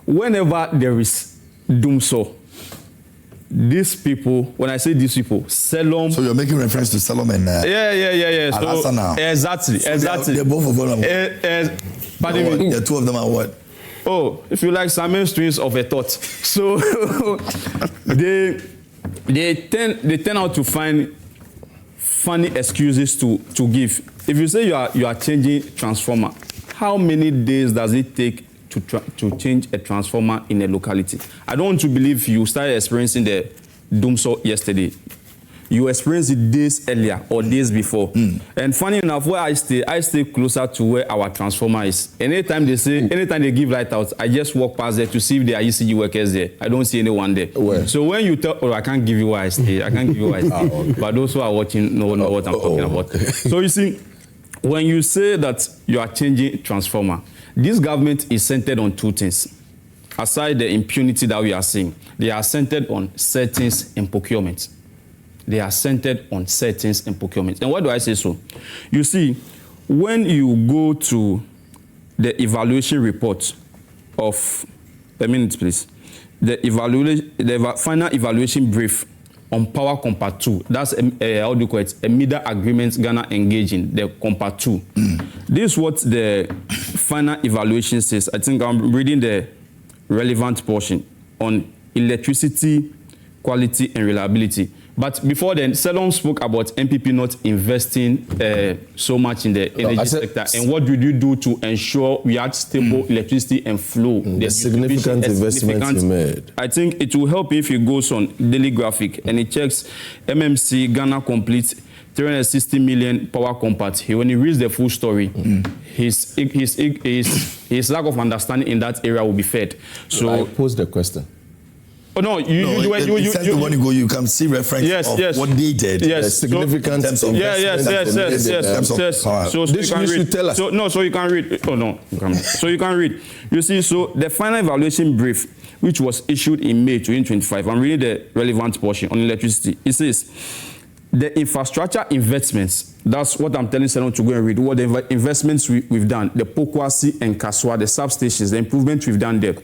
Whenever there is Dumso, these people, when I say these people, Selorm... So you're making reference to Selorm and... Yeah. Alhassan now. Exactly. They're both of them. Pardon me. The two of them are what? Oh, if you like, Siamese twins of a thought. So they tend out to find funny excuses to give. If you say you are changing transformer, how many days does it take to change a transformer in a locality? I don't want to believe you started experiencing the Dumso yesterday. You experienced it days earlier or days before. And funny enough, where I stay closer to where our transformer is. Anytime they give light out, I just walk past there to see if there are ECG workers there. I don't see anyone there. Where? So when you tell, I can't give you where I stay. Okay. But those who are watching know what I'm talking about. So you see, when you say that you are changing transformer, this government is centered on two things. Aside the impunity that we are seeing, they are centered on settings and procurement. They are centered on settings and procurement. And why do I say so? You see, when you go to the evaluation report of, a minute please, the final evaluation brief on Power Compact 2, that's how do you call it, a media agreement Ghana engaging, the Compact 2. This is what the final evaluation says. I think I'm reading the relevant portion on electricity, quality and reliability. But before then, Selorm spoke about MPP not investing so much in the energy sector. And what did you do to ensure we had stable electricity and flow? The significant investment you made. I think it will help if he goes on Daily Graphic and he checks MMC Ghana complete 360 million power compact. When he reads the full story, his lack of understanding in that area will be fed. So I pose the question. Oh no, you can see reference of what they did. Yes, significant. Yes. So this you should tell us. So you can read. Oh no, so you can read. You see, so the final evaluation brief, which was issued in May 2025, I'm reading the relevant portion on electricity. It says the infrastructure investments. That's what I'm telling Selorm to go and read. What the investments we've done, the Pokwasi and Kaswa, the substations, the improvements we've done there.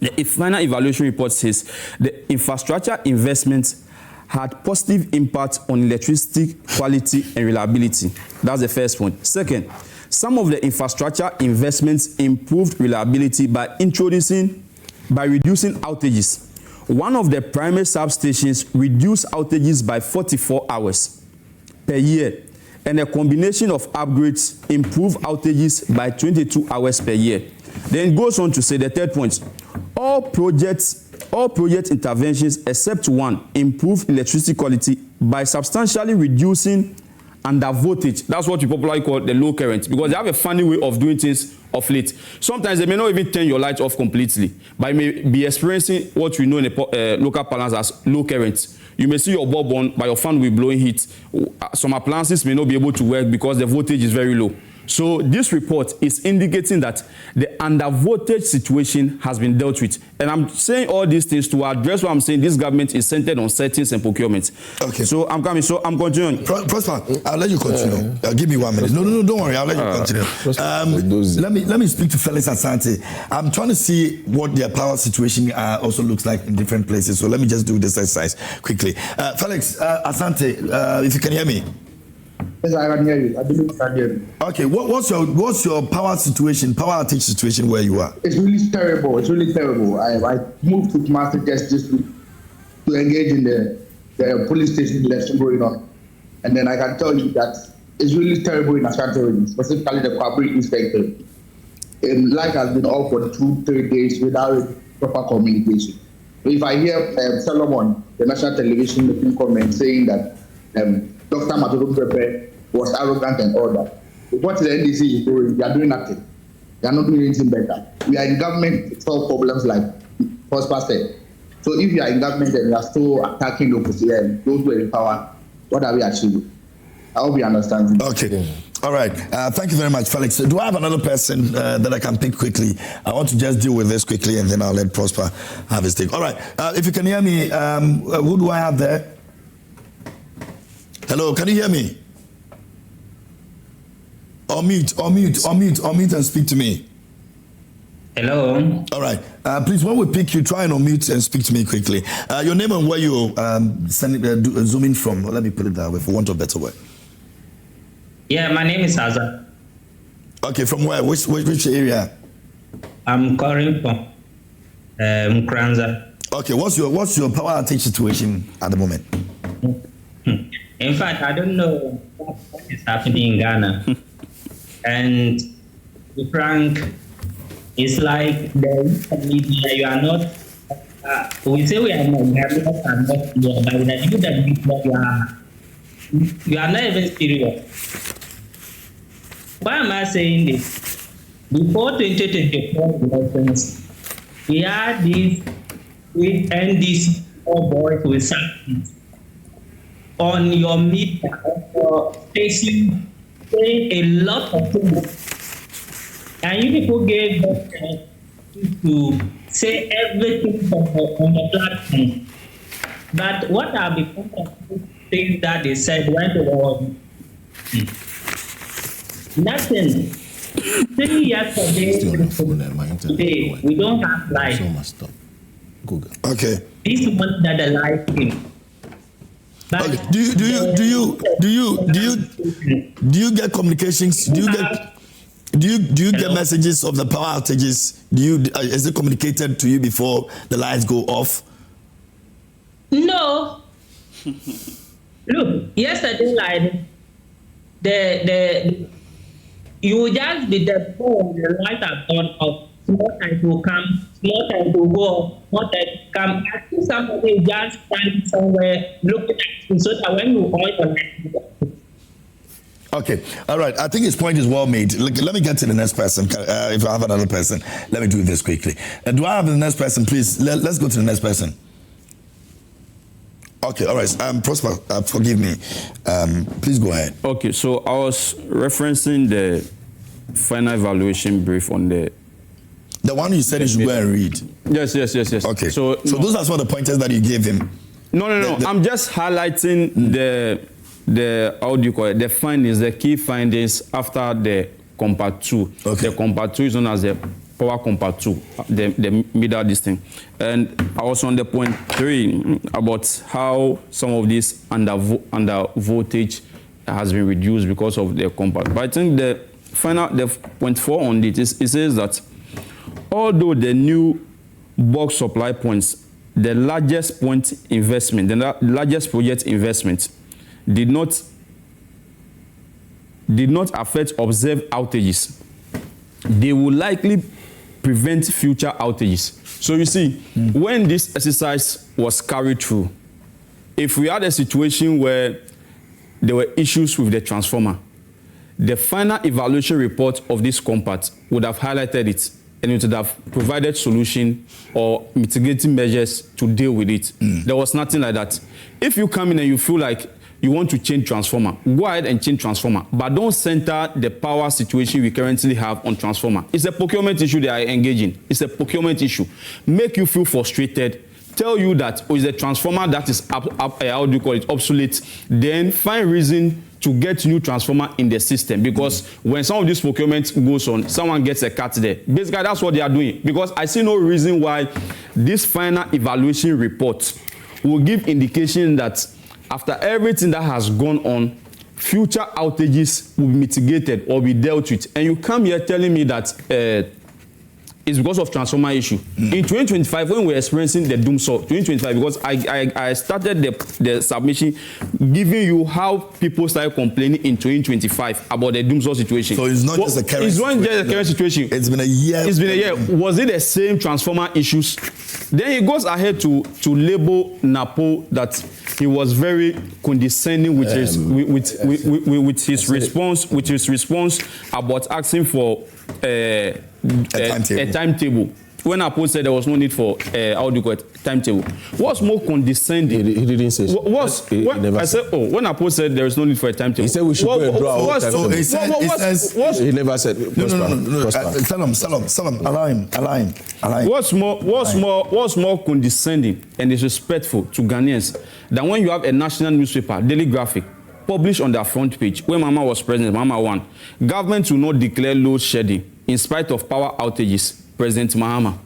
The final evaluation report says the infrastructure investments had positive impact on electricity quality and reliability. That's the first point. Second, some of the infrastructure investments improved reliability by reducing outages. One of the primary substations reduced outages by 44 hours per year, and a combination of upgrades improved outages by 22 hours per year. Then it goes on to say the third point, all project interventions except one improve electricity quality by substantially reducing under voltage. That's what we popularly call the low current, because they have a funny way of doing things of late. Sometimes they may not even turn your light off completely, but you may be experiencing what we know in the local parlance as low current. You may see your bulb on, but your fan will be blowing heat. Some appliances may not be able to work because the voltage is very low. So this report is indicating that the under-voltage situation has been dealt with. And I'm saying all these things to address what I'm saying. This government is centered on settings and procurement. Okay. So I'm coming. So I'm continuing. Prosper, I'll let you continue. Give me 1 minute. No, don't worry. I'll let you continue. Let me speak to Felix Asante. I'm trying to see what their power situation also looks like in different places. So let me just do this exercise quickly. Felix Asante, if you can hear me. Yes, I can hear you. I believe I can hear you. Okay, what's your power outage situation where you are? It's really terrible. It's really terrible. I moved to Kumasi just this week to engage in the police station election going on. And then I can tell you that it's really terrible in Ashanti region, specifically the Kwabri inspector. Light has been off for 2-3 days without proper communication. If I hear Selorm on the national television making comments saying that Dr. Matoko Pepe was arrogant and all that. What the NDC is doing, they are doing nothing. They are not doing anything better. We are in government to solve problems like Prosper said. So if you are in government and you are still attacking the opposition, those who are in power, what are we achieving? I hope you understand. Okay. All right. Thank you very much, Felix. Do I have another person that I can pick quickly? I want to just deal with this quickly and then I'll let Prosper have his take. All right. If you can hear me, who do I have there? Hello, can you hear me? Unmute and speak to me. Hello. All right. Please, when we pick you, try and unmute and speak to me quickly. Your name and where you zooming from. Let me put it that way for want of a better word. Yeah, my name is Alhassan. Okay, from where? Which area? I'm calling from Mkranza. Okay, what's your power outage situation at the moment? In fact, I don't know what is happening in Ghana. And to be frank, it's like the media, you are not, we say we are not here, but you are not even serious. Why am I saying this? Before 2024 elections, we had this with NDC boys with something on your media, on your station, saying a lot of things. And you people gave them to say everything on the platform. But what are the things that they said when they were nothing. 3 years today, we don't have life. Okay. This one that the life thing. Okay. Do you get communications? Do you get messages of the power outages? Is it communicated to you before the lights go off? No. Look, yesterday night, you will just be the phone, the lights are gone off. Small time to come, small time to go, small time to come. I think somebody just stand somewhere looking at you so that when you hold the light. Okay, all right. I think his point is well made. Let me get to the next person. If I have another person, let me do this quickly. Do I have the next person, please? Let's go to the next person. Okay, all right. Prosper, forgive me. Please go ahead. Okay, so I was referencing the final evaluation brief on the one you said you should go and read. Yes. Okay. So those are some of the pointers that you gave him. No. I'm just highlighting the how do you call it? The findings, the key findings after the Compact 2. Okay. The Compact 2 is known as the power compared to the middle this thing. And I was on the point 3 about how some of this under voltage has been reduced because of the compact. But I think the point 4 on it says that although the new bulk supply points, the largest point investment, the largest project investment did not affect observed outages, they will likely prevent future outages. So you see, when this exercise was carried through, if we had a situation where there were issues with the transformer, the final evaluation report of this compact would have highlighted it, and it would have provided solution or mitigating measures to deal with it. There was nothing like that. If you come in and you feel like you want to change transformer, go ahead and change transformer, but don't center the power situation we currently have on transformer. It's a procurement issue they are engaging. It's a procurement issue. Make you feel frustrated, tell you that it's a transformer that is obsolete, then find reason to get new transformer in the system, because when some of this procurement goes on, someone gets a cut there. Basically, that's what they are doing, because I see no reason why this final evaluation report will give indication that after everything that has gone on, future outages will be mitigated or be dealt with. And you come here telling me that it's because of transformer issue. In 2025, when we were experiencing the doom saw, 2025, because I started the submission giving you how people started complaining in 2025 about the doom saw situation. So it's not just a current situation. It's not just a current situation. It's been a year. It's been a year. Was it the same transformer issues? Then he goes ahead to label Napo that he was very condescending with his response about asking for a timetable. When Apo said there was no need for timetable, what's more condescending? He didn't say so. When Apo said there is no need for a timetable, he said we should go and draw our timetable. He never said. No. Selorm, allow him. What's more condescending and disrespectful to Ghanaians than when you have a national newspaper, Daily Graphic, published on their front page, when Mama was president, Mama 1, government will not declare load shedding in spite of power outages, President Mahama.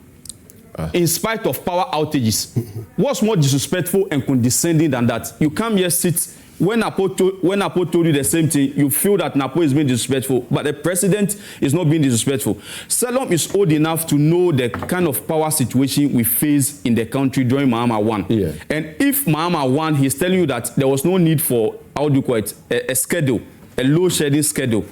In spite of power outages. What's more disrespectful and condescending than that? You come here, sit, when Napo told you the same thing, you feel that Napo is being disrespectful, but the president is not being disrespectful. Selorm is old enough to know the kind of power situation we face in the country during Mahama 1. Yeah. And if Mahama 1, he's telling you that there was no need for, a schedule, a load shedding schedule.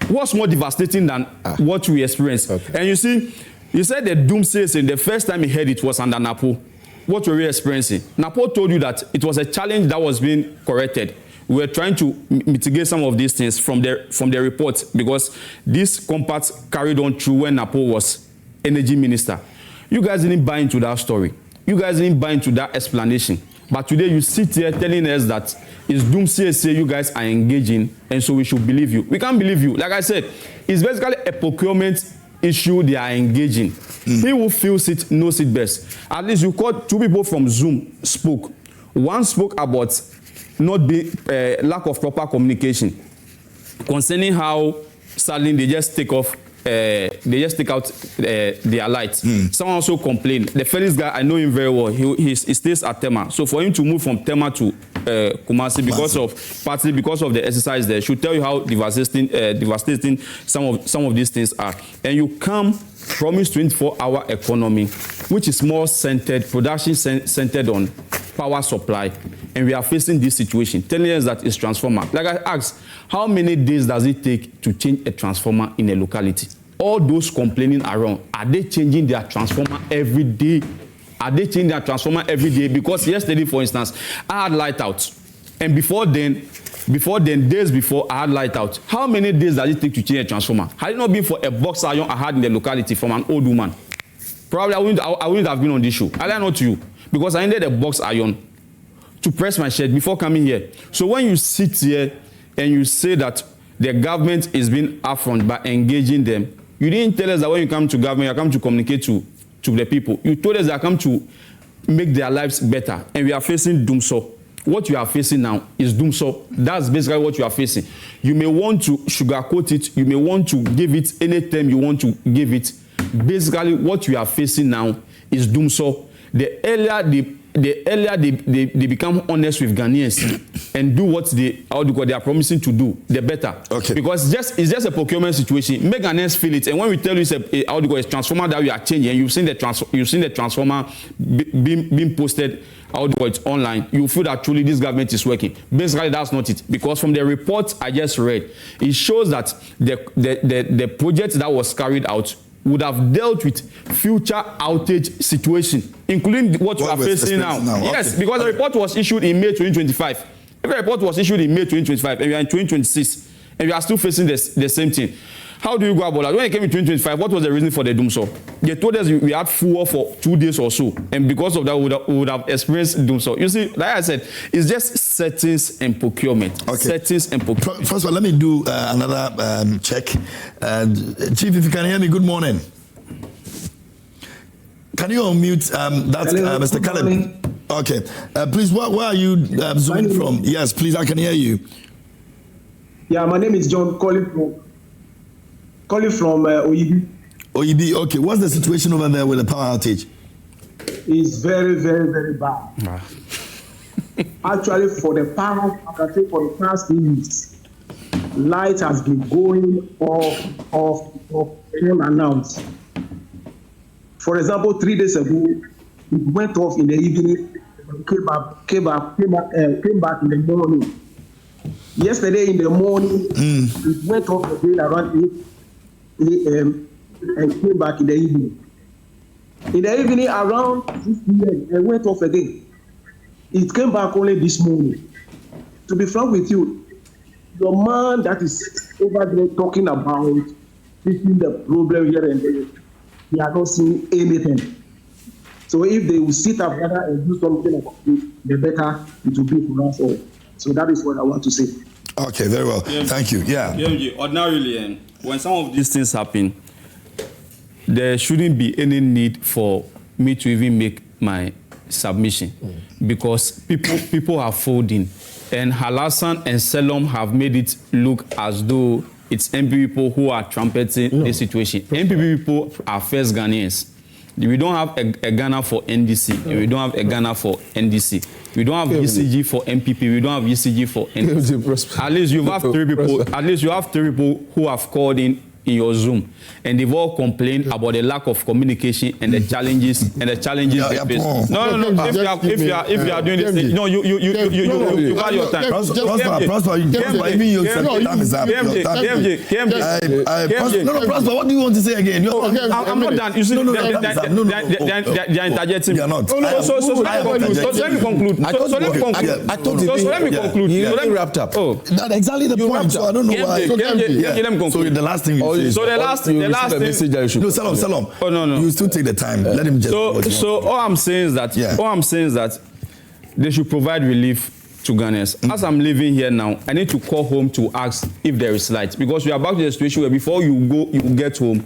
What's more devastating than what we experienced? Okay. And you see, you said the doomsday saying the first time he heard it was under Napo. What were we experiencing? Napo told you that it was a challenge that was being corrected. We were trying to mitigate some of these things from the report, because this compact carried on through when Napo was energy minister. You guys didn't buy into that story. You guys didn't buy into that explanation. But today you sit here telling us that it's doomsday you guys are engaging, and so we should believe you. We can't believe you. Like I said, it's basically a procurement issue they are engaging. He who feels it knows it best. At least you caught 2 people from Zoom spoke. One spoke about not being lack of proper communication concerning how sadly they just take out their lights. Someone also complained. The first guy, I know him very well. He stays at Tema. So for him to move from Tema to Kumasi partly because of the exercise there, should tell you how devastating some of these things are. And you come promise 24-hour economy, which is more production centered on power supply, and we are facing this situation, telling us that it's transformer. Like I asked, how many days does it take to change a transformer in a locality? All those complaining around, are they changing their transformer every day? Are they changing their transformer every day? Because yesterday, for instance, I had light out, and before then, days before, I had light out. How many days does it take to change a transformer? Had it not been for a box iron I had in the locality from an old woman, probably I wouldn't have been on this show. I lie not to you, because I needed a box iron to press my shed before coming here. So when you sit here and you say that the government is being upfront by engaging them, you didn't tell us that when you come to government, you come to communicate to the people. You told us that you come to make their lives better, and we are facing doomsaw. What you are facing now is doomsaw. That's basically what you are facing. You may want to sugarcoat it. You may want to give it any term you want to give it, basically what we are facing now is doomsday. The earlier they become honest with Ghanaians and do what they are promising to do, the better. Okay. Because it's just a procurement situation. Make Ghanaians feel it, and when we tell you it's a transformer that we are changing, and you've seen the transformer being posted it's online, you feel that truly this government is working. Basically, that's not it. Because from the report I just read, it shows that the project that was carried out would have dealt with future outage situation, including what we are facing now. Yes, okay. Because the report was issued in May 2025. If the report was issued in May 2025 and we are in 2026 and we are still facing the same thing, how do you go about that? When it came in 2025, what was the reason for the doomsday? They told us we had fuel for 2 days or so, and because of that, we would have experienced doomsday. You see, like I said, it's just settings and procurement. Okay. Settings and procurement. First of all, let me do another check. Chief, if you can hear me, good morning. Can you unmute Mr. Caleb? Okay. Please, where are you zooming from? Yes, please, I can hear you. Yeah, my name is John, calling from Oyibi. Oyibi, okay. What's the situation over there with the power outage? It's very, very, very bad. Actually, for the past 3 weeks, light has been going off unannounced. For example, 3 days ago, it went off in the evening, came back in the morning. Yesterday in the morning, it went off again around 8 a.m. and came back in the evening. In the evening around 6 p.m. it went off again. It came back only this morning. To be frank with you, the man that is over there talking about fixing the problem here and there, they are not seeing anything. So if they will sit up together and do something about it, the better it will be for us all. So that is what I want to say. Okay, very well. Thank you. Yeah. Ordinarily, when some of these things happen, there shouldn't be any need for me to even make my submission because people are folding, and Alhassan and Selorm have made it look as though it's MP people who are trumpeting the situation. MP people are first Ghanaians. We don't have a Ghana for NDC. We don't have a Ghana for NDC. We don't have ECG for MPP. We don't have ECG for NDC. At least you have 3 people. At least you have 3 people who have called in your Zoom, and they've all complained about the lack of communication and the challenges they face. No. If you are doing this, you got your time. Prosper, time is up. Prosper, what do you want to say again? I'm not done. You see, they are interjecting. You are not. So let me conclude. Let me conclude. Let me wrap up. That's exactly the point. So I don't know why. Let me conclude. So the last thing you say. So the last thing. No, Selorm. Oh no. You still take the time. Let him just. So all I'm saying is that they should provide relief to Ghanaians. As I'm living here now, I need to call home to ask if there is light, because we are back to the situation where before you get home,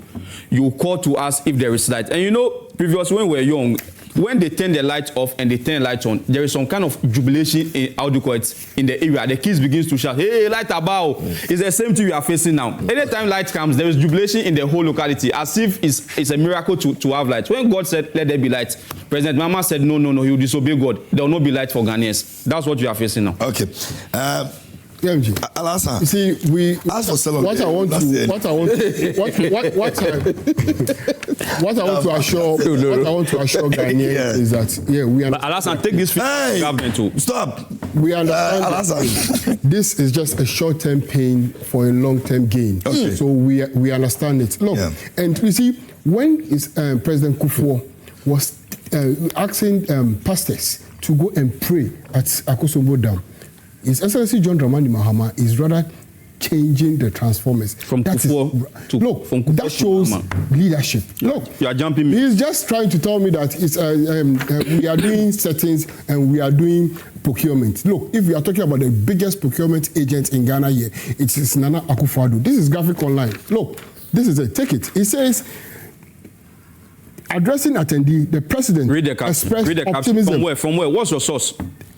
you call to ask if there is light. And you know, previously when we were young, when they turn the light off and they turn the light on, there is some kind of jubilation in the area. The kids begins to shout, "Hey, light about!" It's the same thing we are facing now. Anytime light comes, there is jubilation in the whole locality, as if it's a miracle to have light. When God said, "Let there be light," President Mama said, "No, he will disobey God. There will not be light for Ghanaians." That's what we are facing now. Okay. Alhassan, you see, we ask for Selorm. What I want to assure Ghanaians is that we understand. But Alhassan, take this government too. Stop. We understand. Alhassan, this is just a short-term pain for a long-term gain. Okay. So we understand it. Look, and you see, when President Kufuor was asking pastors to go and pray at Akosombo Dam, His Excellency John Dramani Mahama is rather changing the transformers. That shows leadership. Look, you are jumping me. He's just trying to tell me that it's, we are doing settings and we are doing procurement. Look, if we are talking about the biggest procurement agent in Ghana here, it is Nana Akufo-Addo. This is graphic online. Look, this is it. Take it. It says, addressing attendee, the president expressed optimism. From where? What's your source?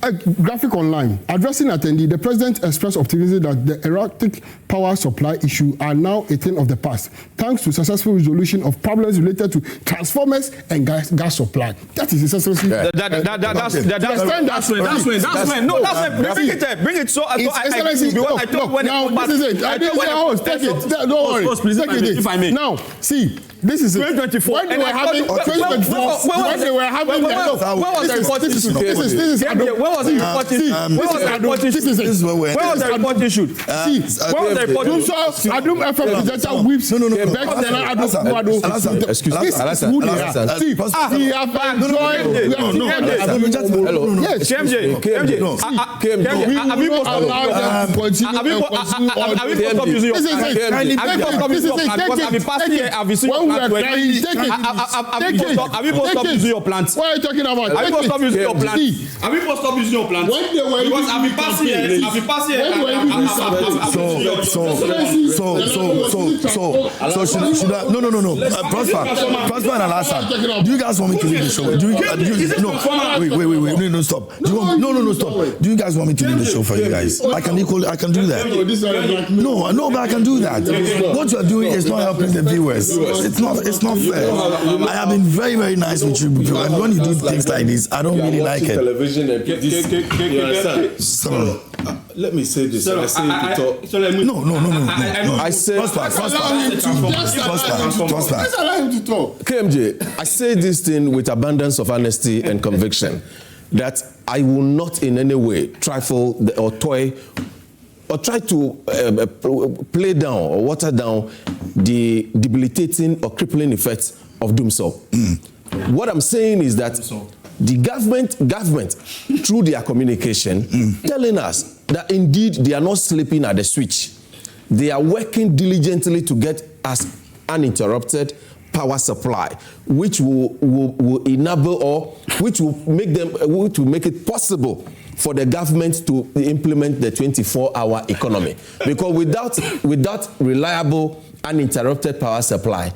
a graphic online. Addressing attendee, the president expressed optimism that the erratic power supply issue are now a thing of the past, thanks to successful resolution of problems related to transformers and gas supply. That is essentially. That's when. No, that's when. Bring it. So I thought when now this is it. I didn't say host. Take it. Don't worry. Take it. If I may. Now, see. This is 2024. When they were having 2024. When they were having when was the report issued? When was the report issued? When was the report issued? When was the report issued? See, when was the report issued? Adum FM presenter whips. No. Excuse me. Alhassan. See, we have enjoyed. Yes. KMJ. Have you stopped using your Have you stopped using your plants? What are you talking about? Have you stopped using your plants? Have you stopped using your plants? When they were because I've been passing here. So should I? No. Prosper and Alhassan. Do you guys want me to leave the show? Wait. No, stop. No, stop. Do you guys want me to leave the show for you guys? I can do that. No, but I can do that. What you are doing is not helping the viewers. It's not fair. I have been very, very nice with you, and when you do things like this, I don't really like it. Television and let me say this. No. I said Prosper. Let's allow him to talk. KMJ, I say this thing with abundance of honesty and conviction that I will not in any way trifle or toy or try to play down or water down the debilitating or crippling effects of doomsday. What I'm saying is that the government through their communication telling us that indeed they are not sleeping at the switch. They are working diligently to get us uninterrupted power supply, which will enable or which will make it possible for the government to implement the 24-hour economy. Because without reliable uninterrupted power supply,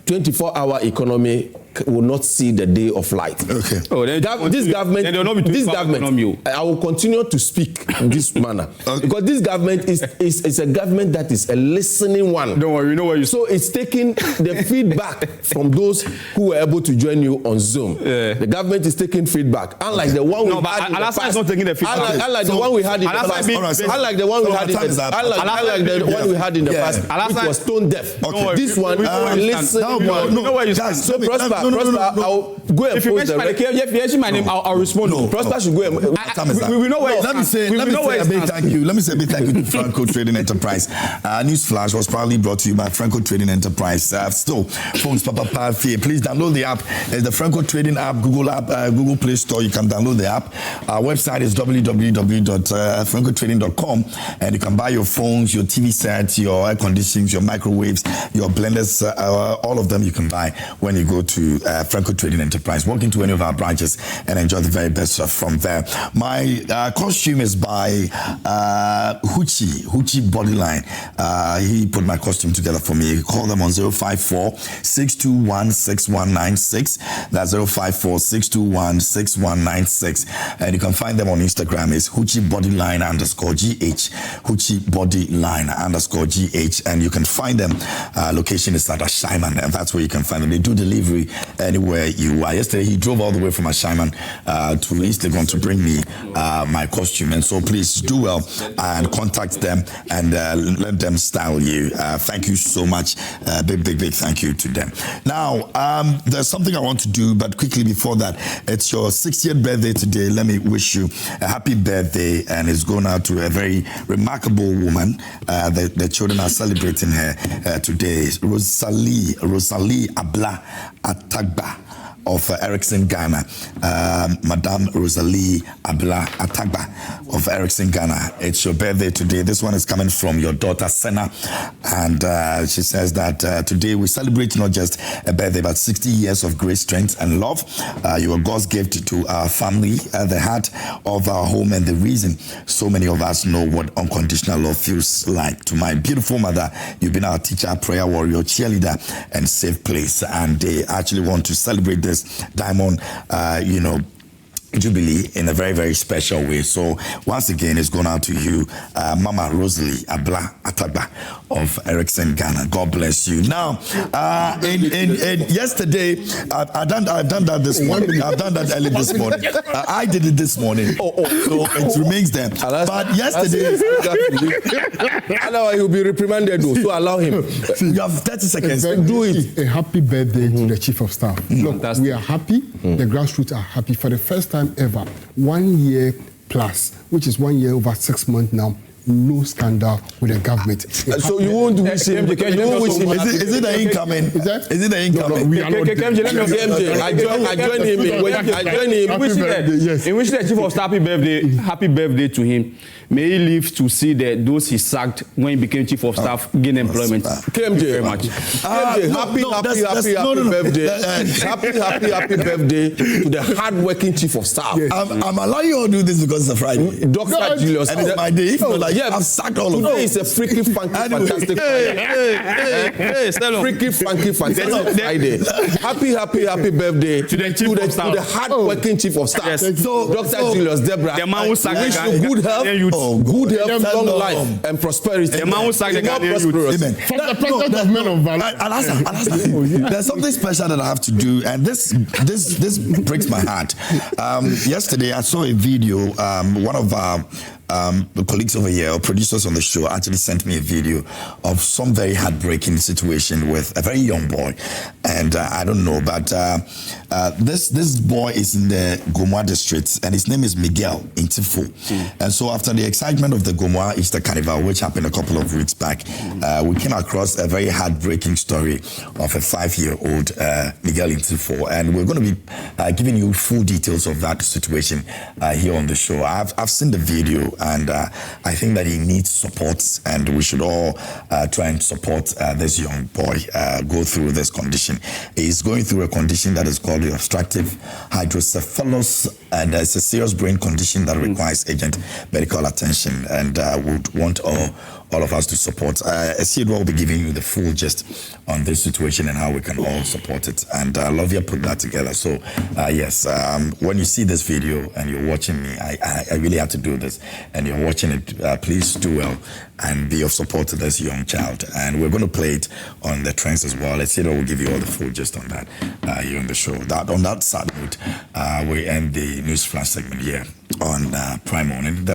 24-hour economy will not see the day of light. Okay. This government, I will continue to speak in this manner. Okay. Because this government is a government that is a listening one. Don't worry, you know what you So it's taking the feedback from those who were able to join you on Zoom. Yeah. The government is taking feedback. Unlike the one we had in the past. Is not taking the feedback. Unlike the one we had in the past. Unlike the one we had in the past, which was tone deaf. Okay. This one is listening one. So Prosper, I'll go and post the record. If you mention my name, I'll respond. No, Prosper should go and... We know where Let me say a big thank you. Let me say a big thank you to Franco Trading Enterprise. Newsflash was proudly brought to you by Franco Trading Enterprise. Still, phones, Papa, please download the app. There's the Franco Trading app, Google Play Store. You can download the app. Our website is www.francotrading.com, and you can buy your phones, your TV sets, your air conditionings, your microwaves, your blenders, all of them you can buy when you go to Franco Trading Enterprise. Walk into any of our branches and enjoy the very best from there. My costume is by Hoochie Bodyline. He put my costume together for me. Call them on 054-621-6196. That's 054-621-6196. And you can find them on Instagram. It's Hoochie Bodyline _GH. Hoochie Bodyline _GH. And you can find them. Location is at Ashaiman, and that's where you can find them. They do delivery anywhere you are. Yesterday, he drove all the way from Ashaiman to East Legon to bring me my costume. And so please do well and contact them and let them style you. Thank you so much. Big thank you to them. Now, there's something I want to do, but quickly before that, it's your 60th birthday today. Let me wish you a happy birthday, and it's going out to a very remarkable woman. The children are celebrating her today. Rosalie Abla Atagba of Ericsson, Ghana. Madame Rosalie Abla Atagba of Ericsson, Ghana. It's your birthday today. This one is coming from your daughter, Senna. And she says that today we celebrate not just a birthday, but 60 years of great strength and love. You are God's gift to our family, the heart of our home, and the reason so many of us know what unconditional love feels like. To my beautiful mother, you've been our teacher, prayer warrior, cheerleader, and safe place. And they actually want to celebrate this diamond, Jubilee in a very, very special way. So once again, it's going out to you, Mama Rosalie Abla Ataba of Ericsson, Ghana. God bless you. Now, yesterday, I've done that this morning. I've done that early this morning. I did it this morning. So it remains there. But yesterday, otherwise he'll be reprimanded. So allow him. You have 30 seconds. Do it. A happy birthday to the Chief of Staff. Look, Fantastic. we are happy. The grassroots are happy for the first time ever. 1 year plus, which is 1 year over 6 months now. No scandal with the government. So you won't wish him. Is it the incoming? Is it the incoming? I join him in wishing the Chief of Staff happy birthday to him. May he live to see those he sacked when he became Chief of Staff gain employment. KMJ, very much. Happy birthday to the hard-working Chief of Staff. Yes. I'm allowing you to do this because it's a Friday. Dr. Julius. And it's my day. If not, like, I've sacked all of them. Today is a freaky, funky, fantastic Friday. Freaky, funky, fantastic Friday. Happy birthday to the Chief of Staff. To the hard-working Chief of Staff. Yes. So, Dr. Julius Debra. The man who sacked wish you good health. Good health, long life, and prosperity. The man who sacked the Ghanaian youth. Amen. From the president of men of valor. Alhassan, there's something special that I have to do, and this breaks my heart. Yesterday, I saw a video. One of our colleagues over here, or producers on the show, actually sent me a video of some very heartbreaking situation with a very young boy, and I don't know, but this boy is in the Gomwa district, and his name is Miguel Intifo. And so after the excitement of the Gomwa Easter Carnival, which happened a couple of weeks back, we came across a very heartbreaking story of a 5-year-old Miguel Intifo, and we're going to be giving you full details of that situation here on the show. I've seen the video, and I think that he needs support, and we should all try and support this young boy go through this condition. He's going through a condition that is called obstructive hydrocephalus, and it's a serious brain condition that requires urgent medical attention, and would want all of us to support. Esidwa will be giving you the full gist on this situation and how we can all support it. And Lovia put that together. So yes, when you see this video and you're watching me, I really have to do this, and you're watching it, please do well and be of support to this young child. And we're going to play it on the trends as well. Esidwa will give you all the full gist on that here on the show. On that sad note, we end the news flash segment here on Prime Morning.